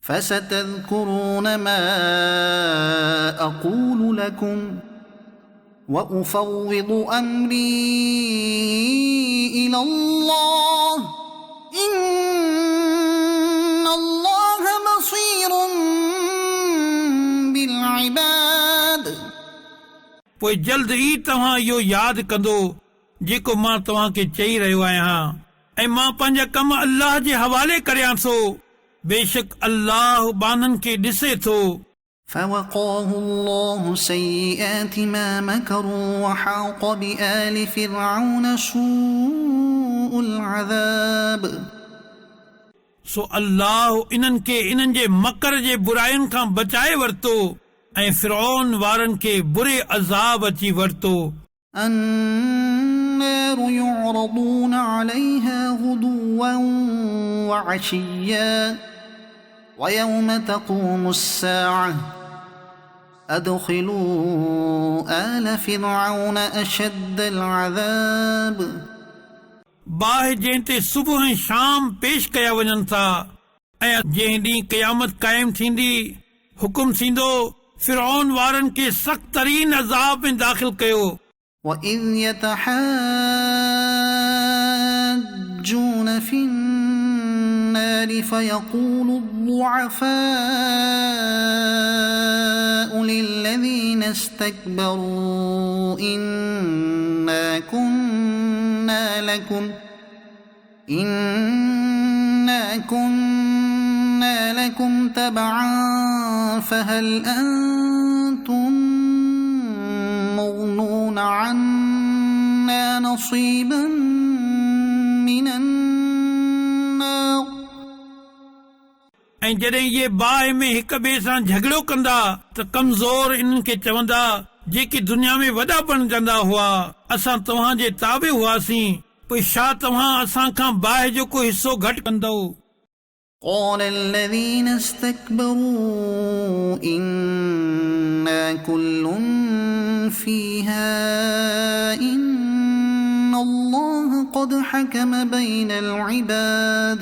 Speaker 1: فستذكرون ما أقول لكم وأفوض أمري إلى الله إن الله بصير بالعباد।
Speaker 2: पोइ जल्द ई तव्हां इहो यादि कंदो जेको मां तव्हांखे चई रहियो आहियां, ऐं मां पंहिंजा कम अल्लाह जे हवाले करियां थो। बेशक अल्लाह बाननि खे ॾिसे थो।
Speaker 1: فوقاه الله سيئات ما مكروا وحاق بآل فرعون سوء العذاب।
Speaker 2: सो अल्लाह इन्हनि खे इन्हनि जे मकर जे बुराइयुनि खां बचाए वरितो, ऐं फिरौन वारनि खे बुरे अज़ाब अची वरितो।
Speaker 1: النار يعرضون عليها غدوا وعشيا ويوم تقوم الساعة أدخلوا آل فرعون أشد العذاب।
Speaker 2: बाहि जंहिं ते सुबुह ऐं शाम पेश कया वञनि था, ऐं जंहिं ॾींहुं क़यामत क़ाइमु थींदी हुकुम थींदो फिरौन वारनि खे सख़्त तरीन अज़ाब में दाख़िल कयो।
Speaker 1: وإذ يتحاجون في النار فيقول الضعفاء للذين استكبروا إنا كنا لكم تبعا فهل أنتم مغنون عنا نصيبا من النار।
Speaker 2: ऐं जॾहिं इहे बाहि में हिक ॿिए सां झगड़ो कंदा त कमज़ोर इन्हनि खे चवंदा जेके दुनिया में वॾा बणजंदा हुआ, असां तव्हांजे ताबे हुआसीं, पोइ छा तव्हां असां खां बाहि जो को हिसो घटि कंदव।
Speaker 1: قال الذين استكبروا إنا كل فيها إن الله قد حكم بين العباد।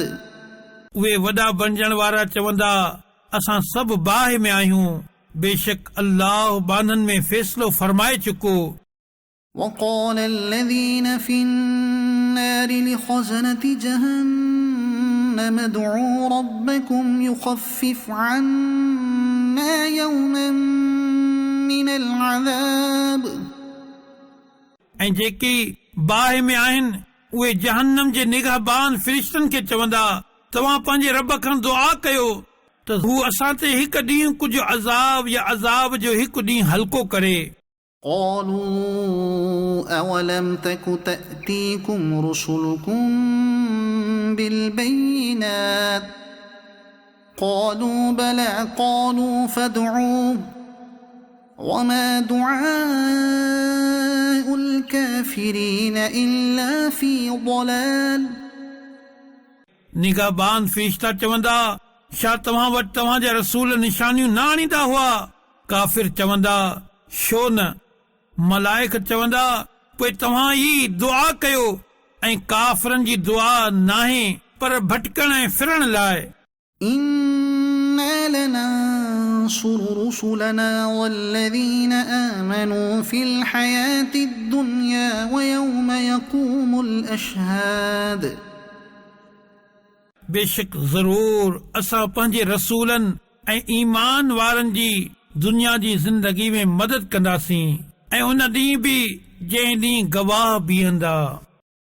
Speaker 2: उहे वॾा बणजण वारा चवंदा असां सभु बाहि में आहियूं, बेशक अल्लाह बाननि में फ़ैसिलो फरमाए चुको।
Speaker 1: وقال الذين في النار لخزنة جهنم ادعوا ربكم يخفف عنا يوما من العذاب।
Speaker 2: ऐं जेके बाहि में आहिनि उहे जहन्नम जे निगहबान फ़रिश्तनि खे चवंदा तव्हां पंहिंजे रब खां दुआ कयो त हू असां ते हिकु ॾींहुं कुझु अज़ाब या अज़ाब जो हिकु ॾींहुं हल्को करे।
Speaker 1: قالوا أولم تك تأتيكم رسلكم بالبينات قالوا بلى قالوا فادعوا وما دعاء الكافرين إلا في ضلال।
Speaker 2: निगहबान फ़रिश्ता चवंदा छा तव्हां वटि तव्हांजा रसूल निशानियूं न आणींदा हुआ? काफ़िर चवंदा छो न? मलाइक चवंदा पोइ तव्हां ई दुआ कयो, ऐं काफ़िरनि जी दुआ नाहे पर भटकण ऐं फिरण लाइ।
Speaker 1: إنا لننصر رسلنا والذين آمنوا في الحياة الدنيا ويوم يقوم الأشهاد।
Speaker 2: बेशक ज़रूर असां पंहिंजे रसूलनि ऐं ईमान वारनि जी दुनिया जी ज़िंदगी में मदद कंदासीं, ऐं उन ॾींहुं बि जंहिं ॾींहुं गवाह बीहंदा।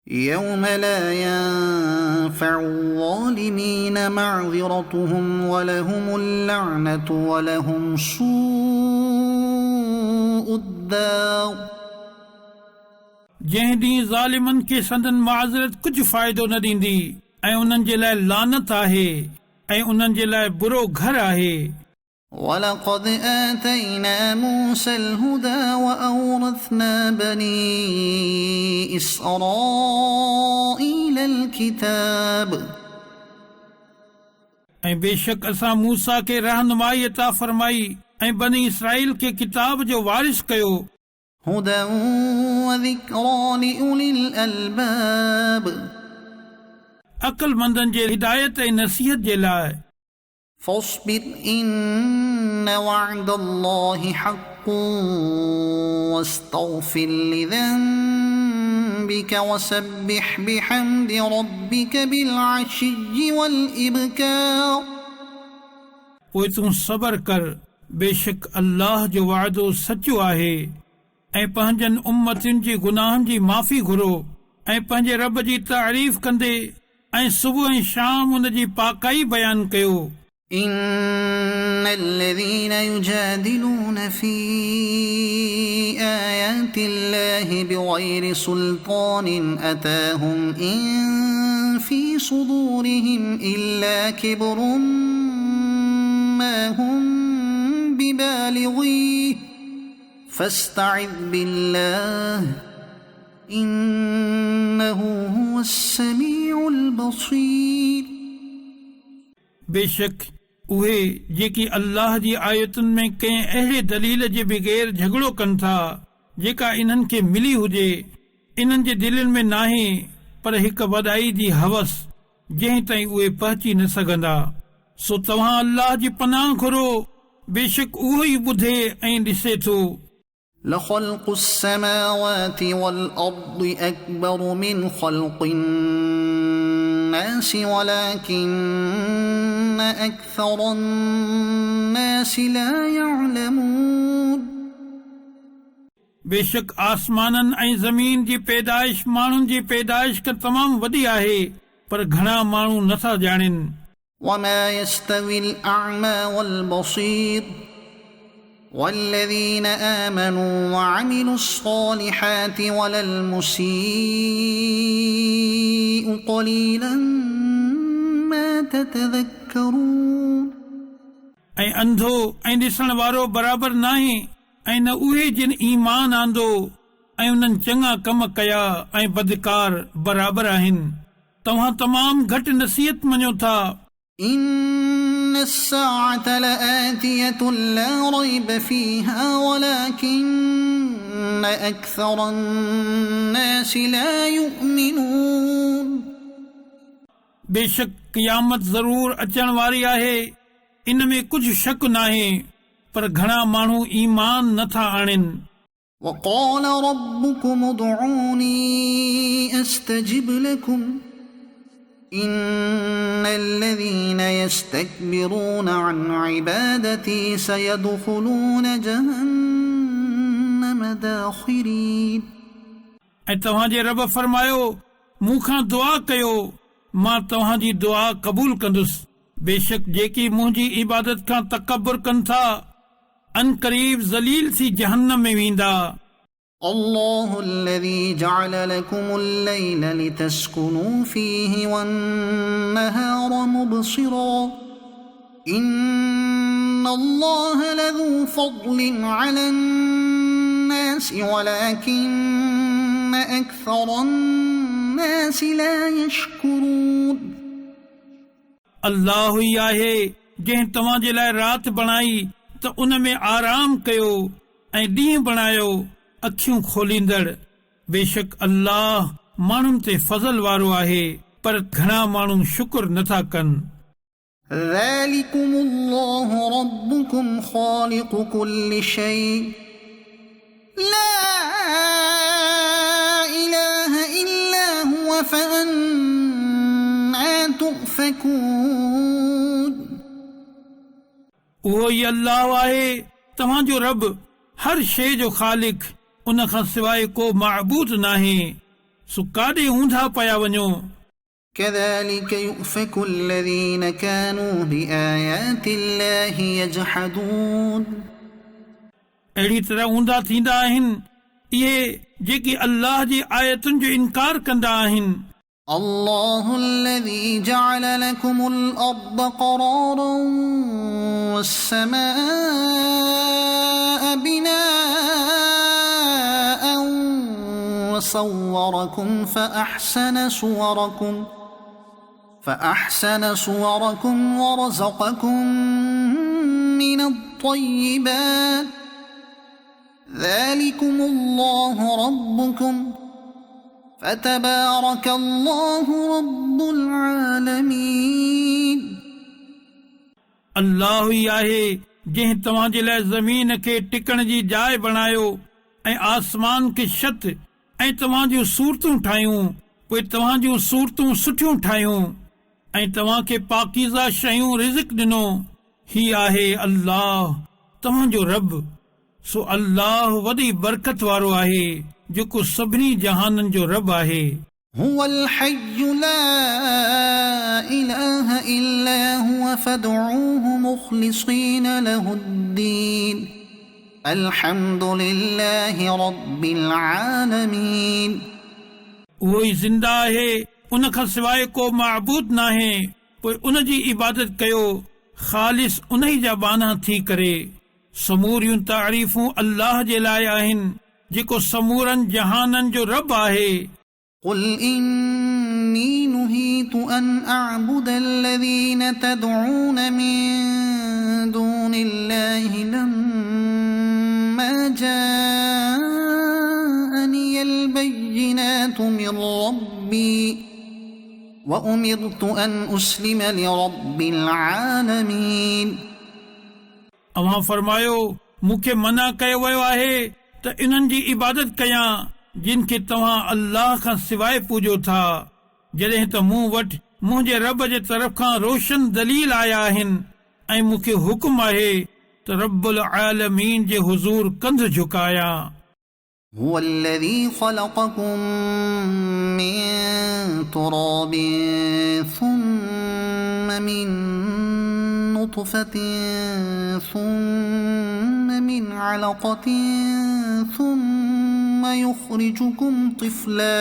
Speaker 1: يوم لا ينفع الظالمين معذرتهم ولهم اللعنة ولهم سوء الدار।
Speaker 2: जंहिं ॾींहुं ज़ालिमनि खे संदन माज़रत कुझु फ़ाइदो न ॾींदी, ऐं उन्हनि जे लाइ लानत आहे, ऐं उन्हनि जे लाइ बुरो घर आहे।
Speaker 1: ولقد آتينا موسى الهدى وأورثنا بني إسرائيل الكتاب।
Speaker 2: ऐं बेशक असां मूसा खे रहनुमाई अता फरमाई ऐं बनी इसराईल खे किताब जो वारिस कयो।
Speaker 1: هدى وذكرى لأولي الألباب
Speaker 2: अक़लमंदनि जे हिदायत ऐं नसीहत जे लाइ।
Speaker 1: فاصبر إن وعد الله حق واستغفر لذنبك وسبح بحمد ربك بالعشي والإبكار
Speaker 2: पोइ तूं सबर कर, बेशक अल्लाह जो वाइदो सचो आहे। ऐं पंहिंजनि उम्मतियुनि जी गुनाहनि जी माफ़ी घुरो ऐं पंहिंजे रब जी तारीफ़ कंदे ऐं सुबुह ऐं शाम उन जी पाकाई बयानु कयो।
Speaker 1: إن الذين يجادلون في آيات الله بغير سلطان أتاهم إن في صدورهم إلا كبر ما هم ببالغيه فاستعذ بالله إنه هو السميع البصير
Speaker 2: बेशक उहे जेकी अल्लाह जी आयतुनि में कंहिं अहिड़े दलील जे बग़ैर झगड़ो कनि था जेका इन्हनि खे मिली हुजे, इन्हनि जे दिलनि में नाहे पर हिक वॾाई जी हवस जंहिं ताईं उहे पहुची न सघंदा। सो तव्हां अल्लाह जी पनाह घुरो, बेशक उहो ई ॿुधे ऐं ॾिसे थो।
Speaker 1: لخلق السماوات والأرض أكبر من خلق الناس ولكن أكثر الناس لا يعلمون
Speaker 2: बेशक आसमाननि ऐं ज़मीन जी पैदाइश माण्हुनि जी पैदाइश खां तमामु वॾी आहे, पर घणा माण्हू नथा ॼाणनि।
Speaker 1: وما يستوي الأعمى والبصير والذين آمنوا وعملوا الصالحات ولا المسيء قليلا ما تتذكرون
Speaker 2: ऐं अंधो ऐं ॾिसण वारो बराबरि नाहे, ऐं न उहे जिन ईमान आंदो ऐं उन्हनि चङा कम कया ऐं बदकार बराबरि आहिनि। तव्हां तमामु घटि नसीहत मञो था।
Speaker 1: إن الساعة لآتية لا ريب فيها ولكن أكثر الناس لا يؤمنون
Speaker 2: बेशक क़यामत ज़रूर अचण वारी आहे, इन में कुझु शक नाहे, पर घणा माण्हू ईमान नथा आणनि।
Speaker 1: وقال ربكم ادعوني أستجب لكم إن الذين يستكبرون عن عبادتي سيدخلون جهنم داخرين
Speaker 2: ऐं तव्हांजे रब फरमायो, मूंखां दुआ कयो, मां तव्हांजी दुआ क़बूल कंदुसि। बेशक जेकी मुंहिंजी इबादत खां तकबर कनि था, अनकरीब ज़लील थी जहन्नम में वेंदा।
Speaker 1: الله الذي جعل لكم الليل لتسكنوا فيه والنهار مبصرا إن الله لذو فضل على الناس ولكن أكثر الناس لا يشكرون
Speaker 2: अल्लाह ई आहे जंहिं तव्हांजे लाइ राति बणाई त उन में आराम कयो ऐं ॾींहुं बणायो अखियूं खोलींदड़। बेशक अल्लाह माण्हुनि ते फज़ल वारो आहे, पर घणा माण्हू शुक्र नथा कनि।
Speaker 1: ذلكم الله ربكم خالق كل شيء لا إله إلا هو فأنى تؤفكون
Speaker 2: उहो ई अल्लाह आहे तव्हांजो रब, हर शइ जो ख़ालिक, उन खां सवाइ को माबूद नाहे, सो काॾे हूंदा पिया वञो।
Speaker 1: كذلك يؤفك الذين كانوا بآيات الله يجحدون
Speaker 2: अहिड़ी तरह हूंदा थींदा आहिनि इहे जेकी अल्लाह जी आयतुनि जो इनकार कंदा आहिनि।
Speaker 1: الله الذي جعل لكم الأرض قرارا والسماء بناء وصوركم فأحسن صوركم ورزقكم من الطيبات ذلكم الله ربكم فتبارك الله رب العالمين
Speaker 2: अल्लाह ई आहे जंहिं तव्हां जे लाइ ज़मीन खे टिकण जी जाइ बणायो ऐं आसमान खे छत ऐं तव्हां जूं सूरतूं ठाहियूं, पोइ तव्हां जूं सूरतूं सुठियूं ठाहियूं ऐं तव्हां खे पाकीज़ा शयूं रिज़्क़ ॾिनो। ही आहे अल्लाह तव्हांजो रब। सो अल्लाह वॾी बरकत वारो आहे जेको सभिनी जहाननि जो रब आहे।
Speaker 1: هو الحي لا إله إلا هو فادعوه مخلصين له الدين الحمد لله رب العالمين
Speaker 2: उहो ई ज़िंदा आहे, उन खां सवाइ को माबूद नाहे, पोइ उन जी इबादत कयो ख़ालिस उन ई जा बाना थी करे। समूरियूं तारीफ़ूं अल्लाह जे लाइ आहिनि जेको समूरनि जहाननि जो रब आहे।
Speaker 1: قل إني نهيت أن أعبد الذين تدعون من دون الله لما جاءني البينات من ربي وأمرت أن أسلم لرب العالمين
Speaker 2: अवां फरमायो मूंखे मना कयो वियो आहे त इन्हनि जी इबादत कयां जिन खे तव्हां अल्लाह खां सवाइ पूॼो था, जॾहिं त मूं वटि मुंहिंजे रब जे तरफ़ खां रोशन दलील आया आहिनि ऐं मूंखे हुकुम आहे त रब्बुल आलमीन जे हुज़ूर कंध झुकायां।
Speaker 1: هو الذي خلقكم من تراب ثم من نطفة ثم من علقة ثم يخرجكم طفلا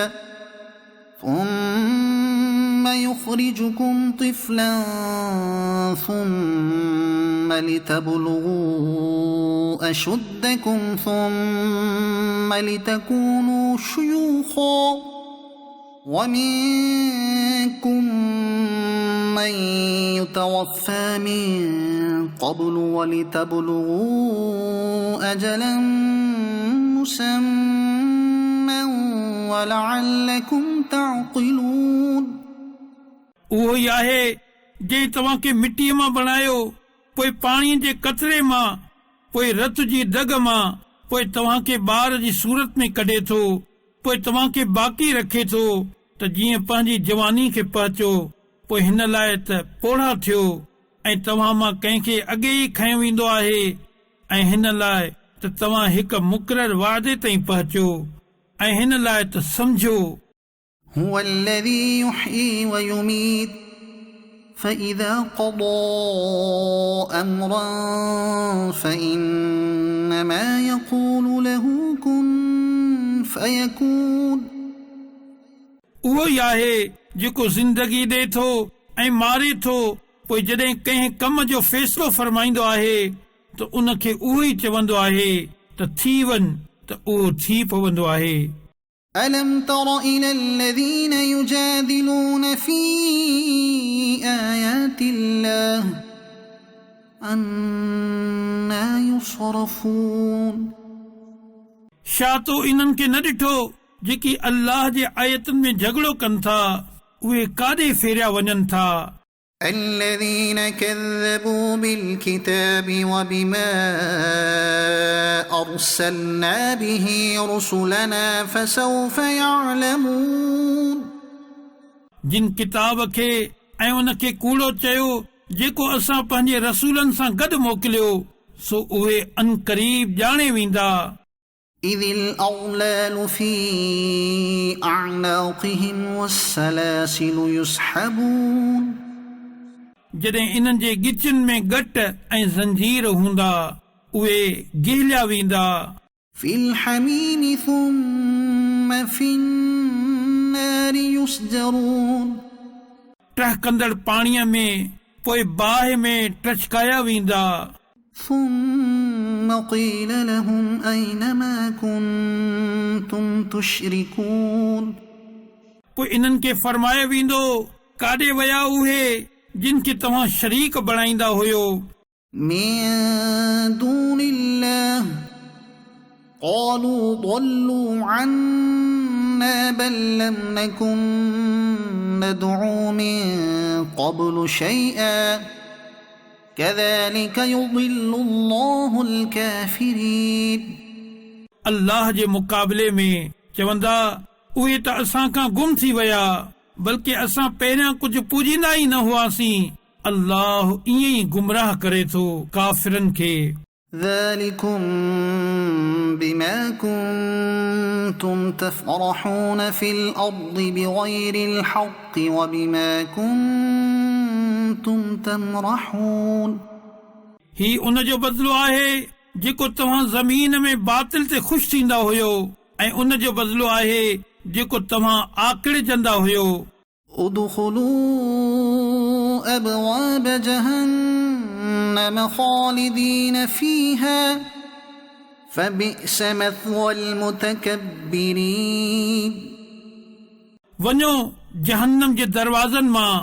Speaker 1: ثم لتبلغوا أشدكم ثم لتكونوا شيوخا ومنكم من يتوفى من قبل ولتبلغوا أجلا مسمى ولعلكم تعقلون
Speaker 2: उहो ई आहे जंहिं तव्हां खे मिटीअ मां बणायो, पोइ पाणीअ जे कतरे मां, पोइ रत जी दग मां, पोइ तव्हां खे ॿार जी सूरत में कढे थो, पोइ तव्हां खे बाक़ी रखे थो त जीअं पंहिंजी जवानी खे पहुचो, पोइ हिन लाइ त पोढ़ा थियो ऐं तव्हां मां कंहिंखे अॻे ई खंयो वेंदो आहे ऐं हिन लाइ त तव्हां हिक मुक़रर वादे ताईं पहुचो ऐं हिन लाइ त समझो।
Speaker 1: هو الذي يحيي ويميت فإذا قضى أمرا فإنما يقول له كن فيكون
Speaker 2: उहो ई आहे जेको ज़िंदगी ॾे थो ऐं मारे थो, पोइ जॾहिं कंहिं कम जो फ़ैसिलो फरमाईंदो आहे त उन खे उहो ई चवंदो आहे त थी वञ, त उहो थी पवंदो आहे।
Speaker 1: ألم تر إلى الذين يجادلون في آيات الله أنى يصرفون
Speaker 2: छा तो इन्हनि खे न ॾिठो जेकी अल्लाह जे आयतुनि में झगड़ो कनि था, उहे काॾे फेरिया वञनि था।
Speaker 1: الذين كذبوا بالكتاب وبما أرسلنا به رسلنا فسوف يعلمون
Speaker 2: जिन किताब खे ऐं उन खे कूड़ो चयो जेको असां पंहिंजे रसूलनि सां गॾु मोकिलियो, सो उहे अनक़रीब ॼाणे वेंदा।
Speaker 1: إذ الأغلال في أعناقهم والسلاسل يسحبون
Speaker 2: जॾहिं इन्हनि जे गिचनि में गट ऐं ज़ंजीर हूंदा, उहे गिहलिया वेंदा।
Speaker 1: في الحميم ثم في النار يسجرون
Speaker 2: टहकंदड़ पाणीअ में, पोइ बाहि में टचकाया वेंदा।
Speaker 1: ثم قيل لهم أين ما كنتم تشركون
Speaker 2: पोइ इन्हनि खे फरमायो वेंदो, काॾे विया उहे जिन खे तव्हां शरीक बणाईंदा हुयो।
Speaker 1: من دون الله قالوا ضلوا عنا بل لم نكن ندعو من قبل شيئا كذلك يضل الله الكافرين
Speaker 2: अल्लाह जे मुक़ाबले में चवंदा उहे त असां खां गुम थी विया बल्कि असां पहिरियां कुझु पूजींदा ई न हुआसीं अल्लाह ईअं ई गुमराह करे थो काफ़िरनि खे
Speaker 1: ذلكم بما كنتم تفرحون في الأرض بغير الحق وبما كنتم تمرحون
Speaker 2: ही उन जो बदिलो आहे जेको तव्हां ज़मीन में बातिल ते ख़ुशि थींदा हुयो ऐं उन जो बदिलो आहे जेको तव्हां आकिड़जंदा हुयो
Speaker 1: ادخلوا أبواب جهنم خالدين فيها فبئس مثوى المتكبرين
Speaker 2: वञो जहन्नम जे दरवाज़नि मां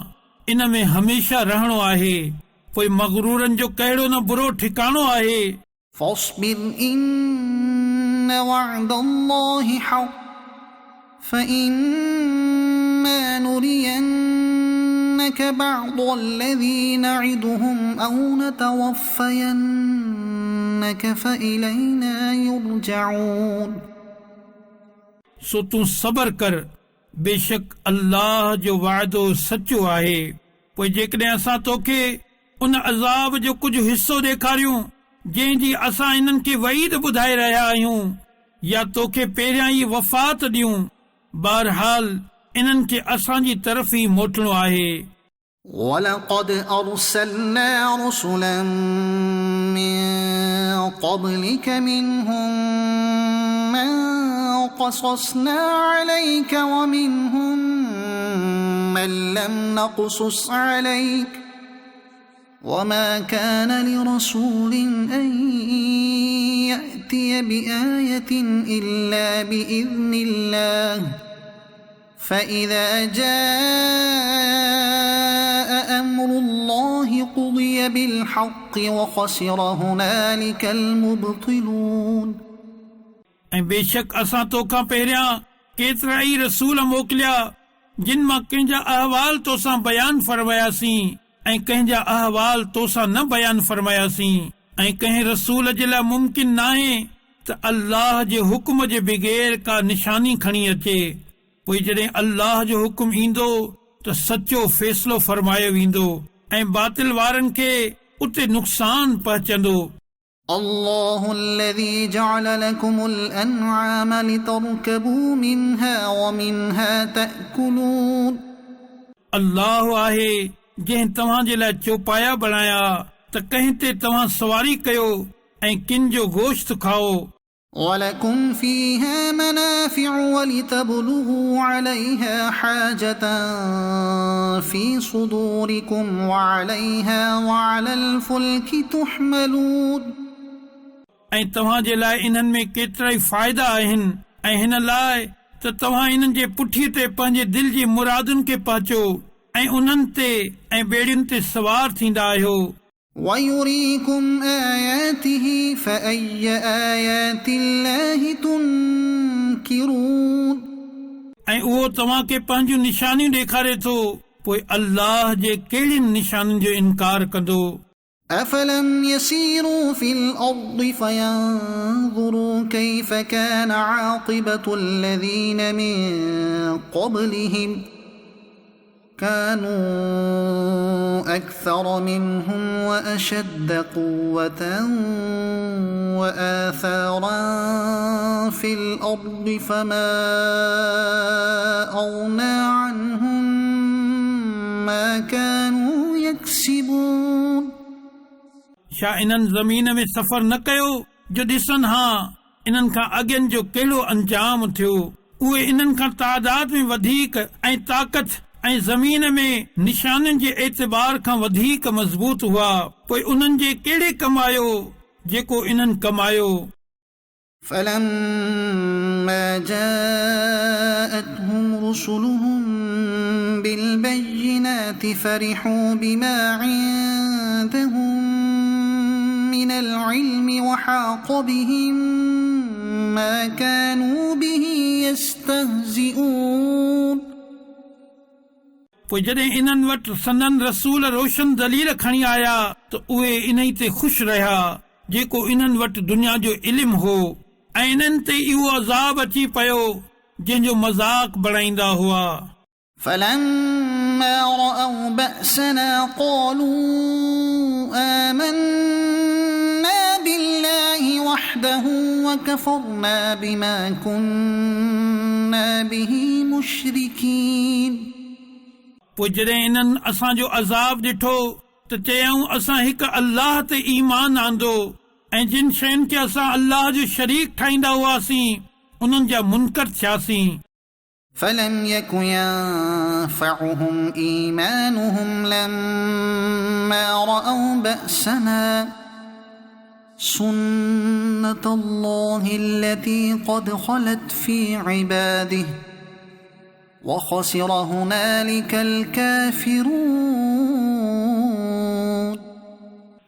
Speaker 2: इन में हमेशा रहणो आहे पोइ मग़रूरनि जो कहिड़ो न बुरो ठिकाणो आहे
Speaker 1: فاصبر إن وعد الله حق فإما نرينك بعض الذي نعدهم أو نتوفينك فإلينا يرجعون
Speaker 2: सो तूं सबर कर बेशक अल्लाह जो वाइदो सचो आहे पोइ जेकॾहिं असां तोखे उन अज़ाब जो कुझु हिसो ॾेखारियूं जंहिंजी असां इन्हनि खे वईद ॿुधाए रहिया आहियूं या तोखे पहिरियां ई वफ़ात ॾियूं बहरहाल इन्हनि खे असांजी तरफ़ ई मोटणो आहे
Speaker 1: ولقد أرسلنا رسلا من قبلك منهم من قصصنا عليك ومنهم من لم نقصص عليك وما كان لرسول أن يأتي بآية إلا بإذن الله فإذا جاء أمر الله قضي بالحق وخسر هنالك المبطلون
Speaker 2: ऐं बेशक असां तोखां पहिरियां केतिरा ई रसूल मोकिलिया जिन मां कंहिंजा अहवाल तोसां बयानु फरमायासीं ऐं कंहिंजा अहवाल तोसां न बयानु फरमायासीं ऐं कंहिं रसूल जे लाइ मुमकिन नाहे त अल्लाह जे हुकुम जे बग़ैर का निशानी खणी अचे पोइ जॾहिं अल्लाह जो हुकुम ईंदो त सचो फ़ैसिलो फरमायो वेंदो ऐं बातिल वारनि खे उते नुक़सान पहुचंदो
Speaker 1: الله الذي جعل لكم الأنعام لتركبوا منها ومنها تأكلون
Speaker 2: अल्लाह आहे जंहिं तव्हां जे लाइ चौपाया बणाया त कंहिं ते तव्हां सवारी कयो ऐं किन जो गोश्त खाओ
Speaker 1: ولكم فيها منافع ولتبلغوا عليها حاجة في صدوركم وعليها وعلى الفلك تحملون
Speaker 2: ऐं तव्हां जे लाइ इन्हनि में केतिरा ई फ़ाइदा आहिनि ऐं हिन लाइ त तव्हां इन्हनि जे पुठीअ ते पंहिंजे दिलि जी मुरादुनि खे पहुचो ऐं उन्हनि ते ऐं ॿेड़ियुनि ते सवार थींदा आहियो
Speaker 1: ويريكم آياته فأي آيات الله تنكرون
Speaker 2: ऐं उहो तव्हां खे पंहिंजूं निशानियूं ॾेखारे थो पोइ अल्लाह जे कहिड़ियुनि निशानियुनि जो इनकार कंदो
Speaker 1: أفلم يسيروا في الأرض فينظروا كيف كان عاقبة الذين من قبلهم كانوا أكثر منهم وأشد قوة وآثارا في الأرض فما أغنى عنهم ما كانوا يكسبون
Speaker 2: छा इन्हनि ज़मीन में सफ़र न कयो जो ॾिसनि हा इन्हनि खां अॻियनि जो कहिड़ो अंजाम थियो उहे इन्हनि खां तादाद में वधीक ऐं ताक़त ऐं ज़मीन में निशाननि जे एतबार खां वधीक मज़बूत हुआ पोइ उन्हनि जे कहिड़े कमायो जेको इन्हनि कमायो
Speaker 1: فلما جاءتهم رسلهم بالبينات فرحوا بما عندهم من العلم وحاق بهم ما كانوا به يستهزئون
Speaker 2: पोइ जॾहिं इन्हनि वटि संदन रसूल रोशन दलील खणी आया त उहे इन ई ते ख़ुशि रहिया जेको इन्हनि वटि दुनिया जो इल्मु हो ऐं इन्हनि ते इहो अज़ाब अची पियो जंहिंजो मज़ाक बणाईंदा हुआ
Speaker 1: فلما رأوا بأسنا قالوا آمنا بالله وحده وكفرنا بما كنا به مشركين
Speaker 2: पोइ जॾहिं इन्हनि असांजो अज़ाब ॾिठो त चयऊं असां हिकु अल्लाह ते ईमान आंदो ऐं जिन शयुनि खे असां अल्लाह जो शरीक ठाहींदा हुआसीं उन्हनि जा मुनकर थियासीं
Speaker 1: فلم يك ينفعهم إيمانهم لما رأوا بأسنا سنة الله التي قد خلت في عباده وخسر هنالك الكافرون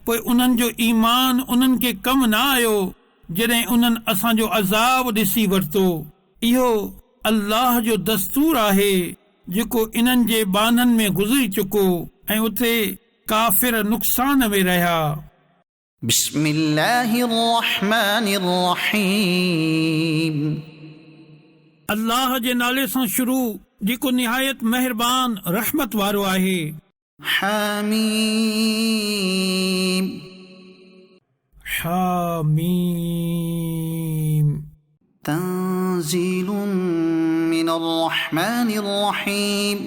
Speaker 2: पोइ उन्हनि जो ईमान उन्हनि खे कमु न आयो जॾहिं उन्हनि असांजो अज़ाब ॾिसी वरितो इहो अल्लाह जो दस्तूर आहे जेको इन्हनि जे बाननि में गुज़री चुको ऐं उते काफ़िर नुक़सान में रहिया
Speaker 1: बिस्मिल्लाहिर्रहमानिर्रहीम
Speaker 2: अल्लाह जे नाले सां शुरू जेको निहायत महिरबान रहमत वारो आहे
Speaker 1: हामीम
Speaker 2: हामीम
Speaker 1: तंज़ीलुम मिनर रहमानिर रहीम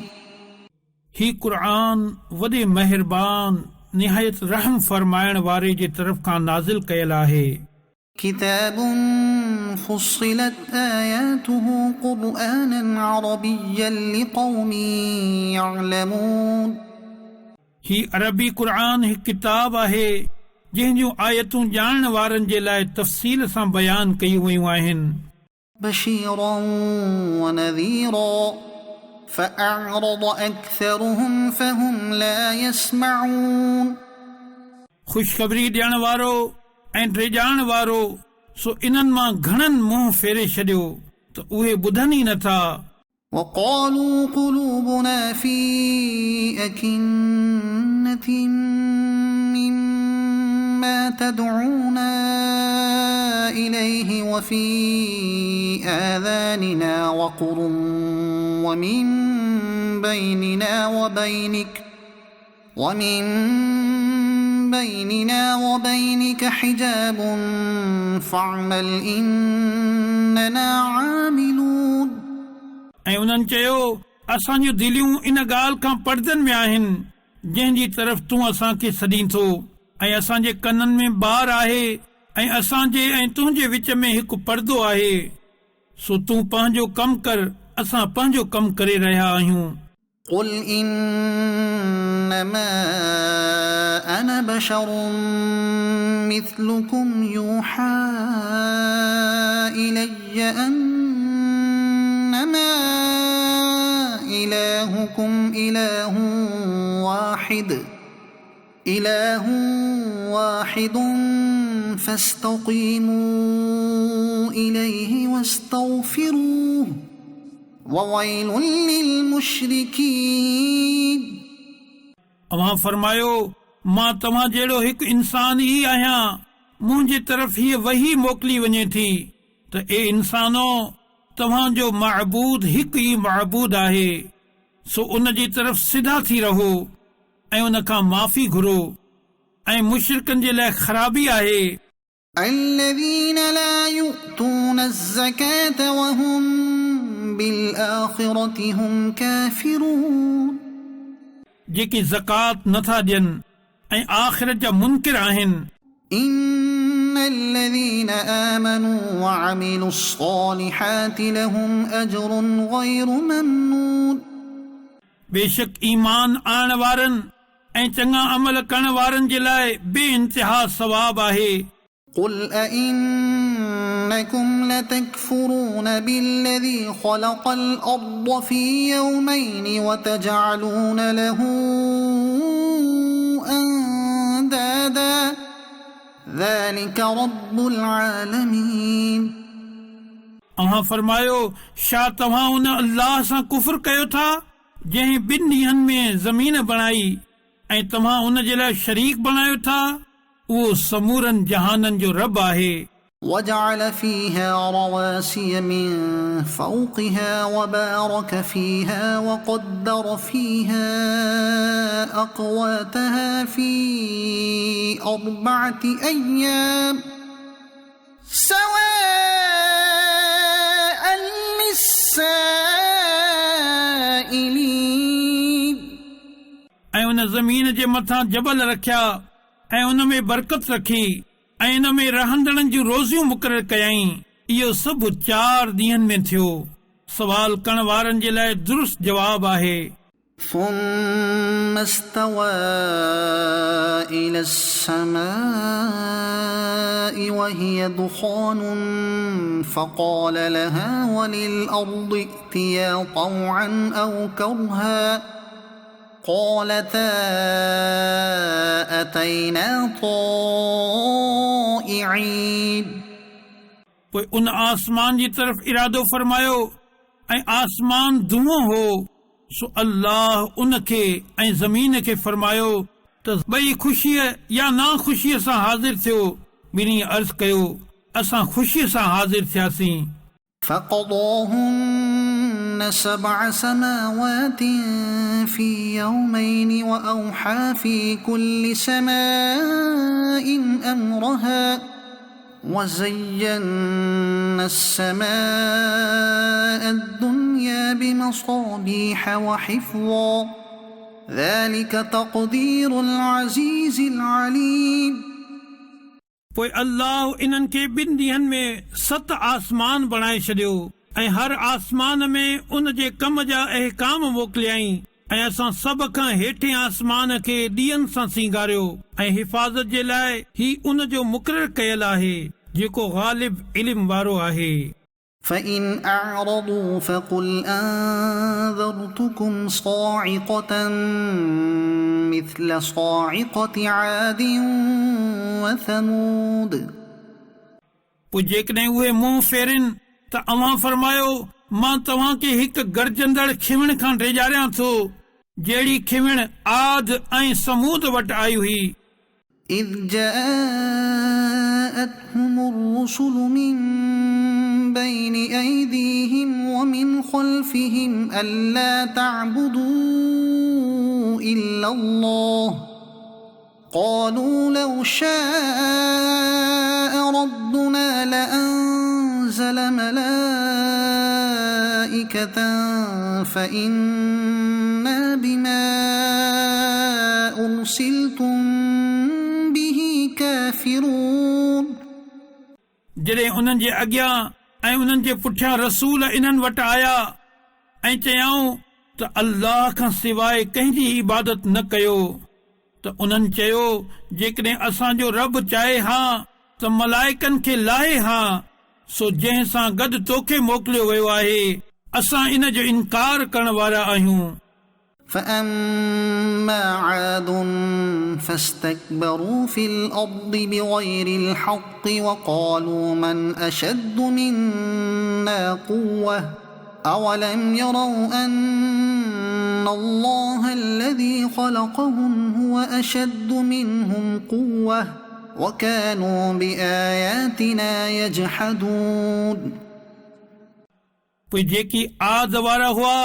Speaker 2: ही क़ुरान वॾे महिरबान निहायत रहम फरमाइण वारे जे तरफ़ खां नाज़िल कयल आहे
Speaker 1: किताबुन फुस्सिलत आयातुहु क़ुरआनन अरबिय्यन लिक़ौमिन यअलमून
Speaker 2: ही अरबी क़ुरान हिकु किताब आहे जंहिंजूं आयतूं ॼाणण वारनि जे लाइ तफ़सील सां बयान कयूं वयूं आहिनि
Speaker 1: बशीरन व नज़ीरा फअअरद अक्सरुहुम फहुम ला यस्मऊन
Speaker 2: ख़ुशख़बरी ॾियण वारो ऐं ड्रेजाइण वारो सो इन्हनि मां घणनि मुंहुं फेरे छॾियो त उहे ॿुधनि ई नथा
Speaker 1: وقالوا قلوبنا في أكنة مما تدعونا إليه وفي آذاننا وقر ومن بيننا وبينك حجاب فاعمل إننا عاملون
Speaker 2: ऐं उन्हनि चयो असांजूं दिलियूं इन ॻाल्हि खां पर्दनि में आहिनि जंहिंजी तरफ़ तूं असांखे सॾीं थो ऐं असांजे कननि में ॿार आहे ऐं असांजे ऐं तुंहिंजे विच में हिकु पर्दो आहे सो तूं पंहिंजो कमु कर असां पंहिंजो कमु करे रहिया आहियूं
Speaker 1: قل إنما أنا بشر مثلكم يوحى إلي أنما إلهكم إله واحد فاستقيموا إليه واستغفروه وويل للمشركين
Speaker 2: अवां फरमायो मां तव्हां जहिड़ो हिकु इंसान ई आहियां मुंहिंजे तरफ़ हीअ वही मोकिली वञे थी त ए इंसानो तव्हांजो महबूद हिकु ई महबूद आहे सो उन जी तरफ़ सिधा थी रहो ऐं उन खां माफ़ी घुरो ऐं मुशरिकनि जे लाइ ख़राबी आहे
Speaker 1: الذين لا يؤتون الزكاة وهم بالآخرة هم كافرون
Speaker 2: जेके ज़कात नथा ॾियनि ऐं आख़िरत जा मुनकिर आहिनि
Speaker 1: إن الذين آمنوا وعملوا الصالحات لهم أجر غير ممنون
Speaker 2: बेशक ईमान आणण वारनि ऐं चङा अमल करण वारनि जे लाइ बेइंतिहा सवाब आहे
Speaker 1: قل أئنكم لتكفرون بالذي خلق الأرض في يومين وتجعلون له أندادا ذلك رب العالمين
Speaker 2: अव्हां फरमायो छा तव्हां उन अल्लाह सां कुफ्र कयो था जंहिं ॿिनि ॾींहंनि में ज़मीन बणाई ऐं तव्हां उन जे लाइ शरीक बणायो था उहो समूरनि जहाननि जो रब आहे
Speaker 1: وجعل فيها رواسي من فوقها وبارك فيها وقدر فيها أقواتها في 4 أيام سواء للسائلين
Speaker 2: ऐं उन ज़मीन जे मथां जबल रखिया ऐं उन में बरकत रखी ऐं इन में रहंदड़नि जूं रोज़ियूं मुक़ररु कयई इहो सभु 4 ॾींहंनि में थियो सवाल करण वारनि जे लाइ दुरुस्त जवाब आहे
Speaker 1: ثم استوى إلى السماء وهي دخان فقال لها وللأرض ائتيا طوعا أو كرها قالتا أتينا طائعين
Speaker 2: पोइ उन आसमान जी तरफ़ इरादो फरमायो ऐं आसमान धुओं हो सो अल्लाह उन खे ऐं ज़मीन खे फरमायो त ॿई ख़ुशीअ या ना ख़ुशीअ सां हाज़िर थियो ॿिन्ही अर्ज़ कयो असां ख़ुशीअ सां हाज़िर थियासीं
Speaker 1: فقضاهن 7 سماوات في يومين وأوحى في كل سماء أمرها وزينا السماء الدنيا بمصابيح وحفظا ذلك تقدير العزيز العليم
Speaker 2: पोइ अल्लाह इन्हनि खे 2 ॾींहंनि में 7 आसमान बणाए छॾियो ऐं हर आसमान में उन जे कम जा अहकाम मोकिलियाई ऐं असां सभ खां हेठें आसमान खे ॾींहंनि सां सींगारियो ऐं हिफ़ाज़त जे लाइ ही उन जो मुक़ररु कयल आहे जेको ग़ालिब इल्म वारो आहे
Speaker 1: فإن أعرضوا فقل أنذرتكم صاعقة مثل صاعقة عاد وثمود
Speaker 2: पोइ जेकॾहिं उहे मुंहुं फेरिन त अव्हां फरमायो मां तव्हां खे हिकु गरजंदड़ खिवण खां ड्रेजारियां थो जहिड़ी खिवण आद ऐं समूद वटि आई हुई
Speaker 1: إذ جاءتهم الرسل من بين أيديهم ومن خلفهم ألا تعبدوا إلا الله قالوا لو شاء ربنا لأنزل ملائكة فإنا بما أرسلتم به كافرون
Speaker 2: जॾहिं उन्हनि जे अॻियां ऐं उन्हनि जे पुठियां रसूल इन्हनि वटि आया ऐं चयाऊं त अल्लाह खां सवाइ कंहिंजी इबादत न कयो त उन्हनि चयो जेकॾहिं असांजो रब चाहे हा त मलाइकनि खे लाहे हा सो जंहिं सां गॾु तोखे मोकिलियो वियो आहे असां इन जो इनकार करण वारा आहियूं
Speaker 1: فأما عاد فاستكبروا في الأرض بغير الحق وقالوا من أشد منا قوة أولم يروا أن الله الذي خلقهم هو أشد منهم قوة وكانوا بآياتنا يجحدون
Speaker 2: पोइ जेकी आद वारा हुआ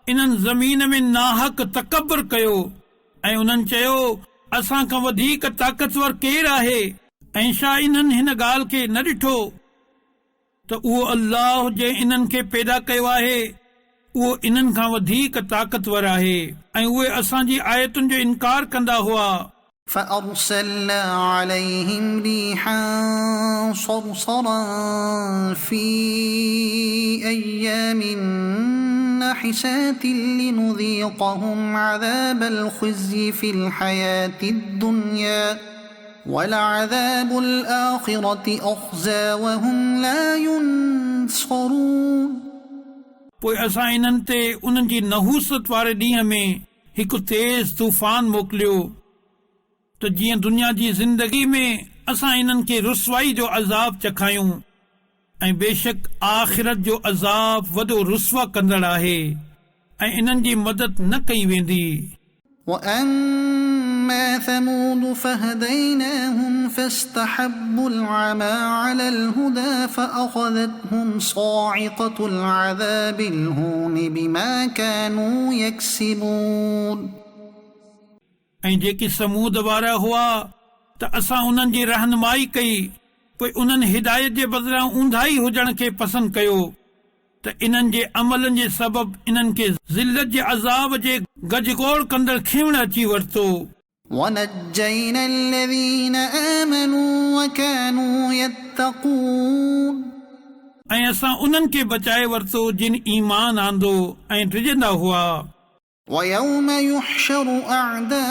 Speaker 2: इन्हनि ज़मीन में नाहक तकबर कयो ऐं उन्हनि चयो असां खां वधीक ताक़तवर केरु आहे ऐं छा इन्हनि हिन ॻाल्हि खे न ॾिठो त उहो अल्लाह जंहिं इन्हनि खे पैदा कयो आहे उहो इन्हनि खां वधीक ताक़तवर आहे ऐं उहे असांजी आयतुनि जो इनकार कंदा हुआ
Speaker 1: فأرسلنا عليهم ريحا صرصرا في أيام نحسات لنذيقهم عذاب الخزي في الحياة الدنيا ولعذاب الآخرة أخزى وهم لا ينصرون
Speaker 2: पोइ असां इन्हनि ते उन्हनि जी नहूसत वारे ॾींहं में हिकु तेज़ तूफ़ान मोकिलियो त जीअं दुनिया जी ज़िंदगी में असां इन्हनि खे रुसवाई जो अज़ाब चखायूं ऐं बेशक आख़िरत जो अज़ाब वॾो रुसवा कंदड़ आहे ऐं इन्हनि जी मदद न कई वेंदी।
Speaker 1: وأما ثمود فهديناهم فاستحبوا العمى على الهدى فأخذتهم صاعقة العذاب الهون بما كانوا يكسبون
Speaker 2: ऐं जेकी समूद वारा हुआ त असां उन्हनि जी रहनुमाई कई पोइ उन्हनि हिदायत जे बदिरां ऊंधाई हुजण खे पसंदि कयो त इन्हनि जे अमलनि जे सबबु इन्हनि खे ज़िल्लत जे अज़ाब जे गजगोड़ कंदड़ खीवण अची वरितो।
Speaker 1: ونجينا الذين آمنوا وكانوا يتقون
Speaker 2: ऐं असां उन्हनि खे बचाए वरितो जिन ईमान आंदो ऐं डिॼंदा हुआ।
Speaker 1: ويوم يحشر أعداء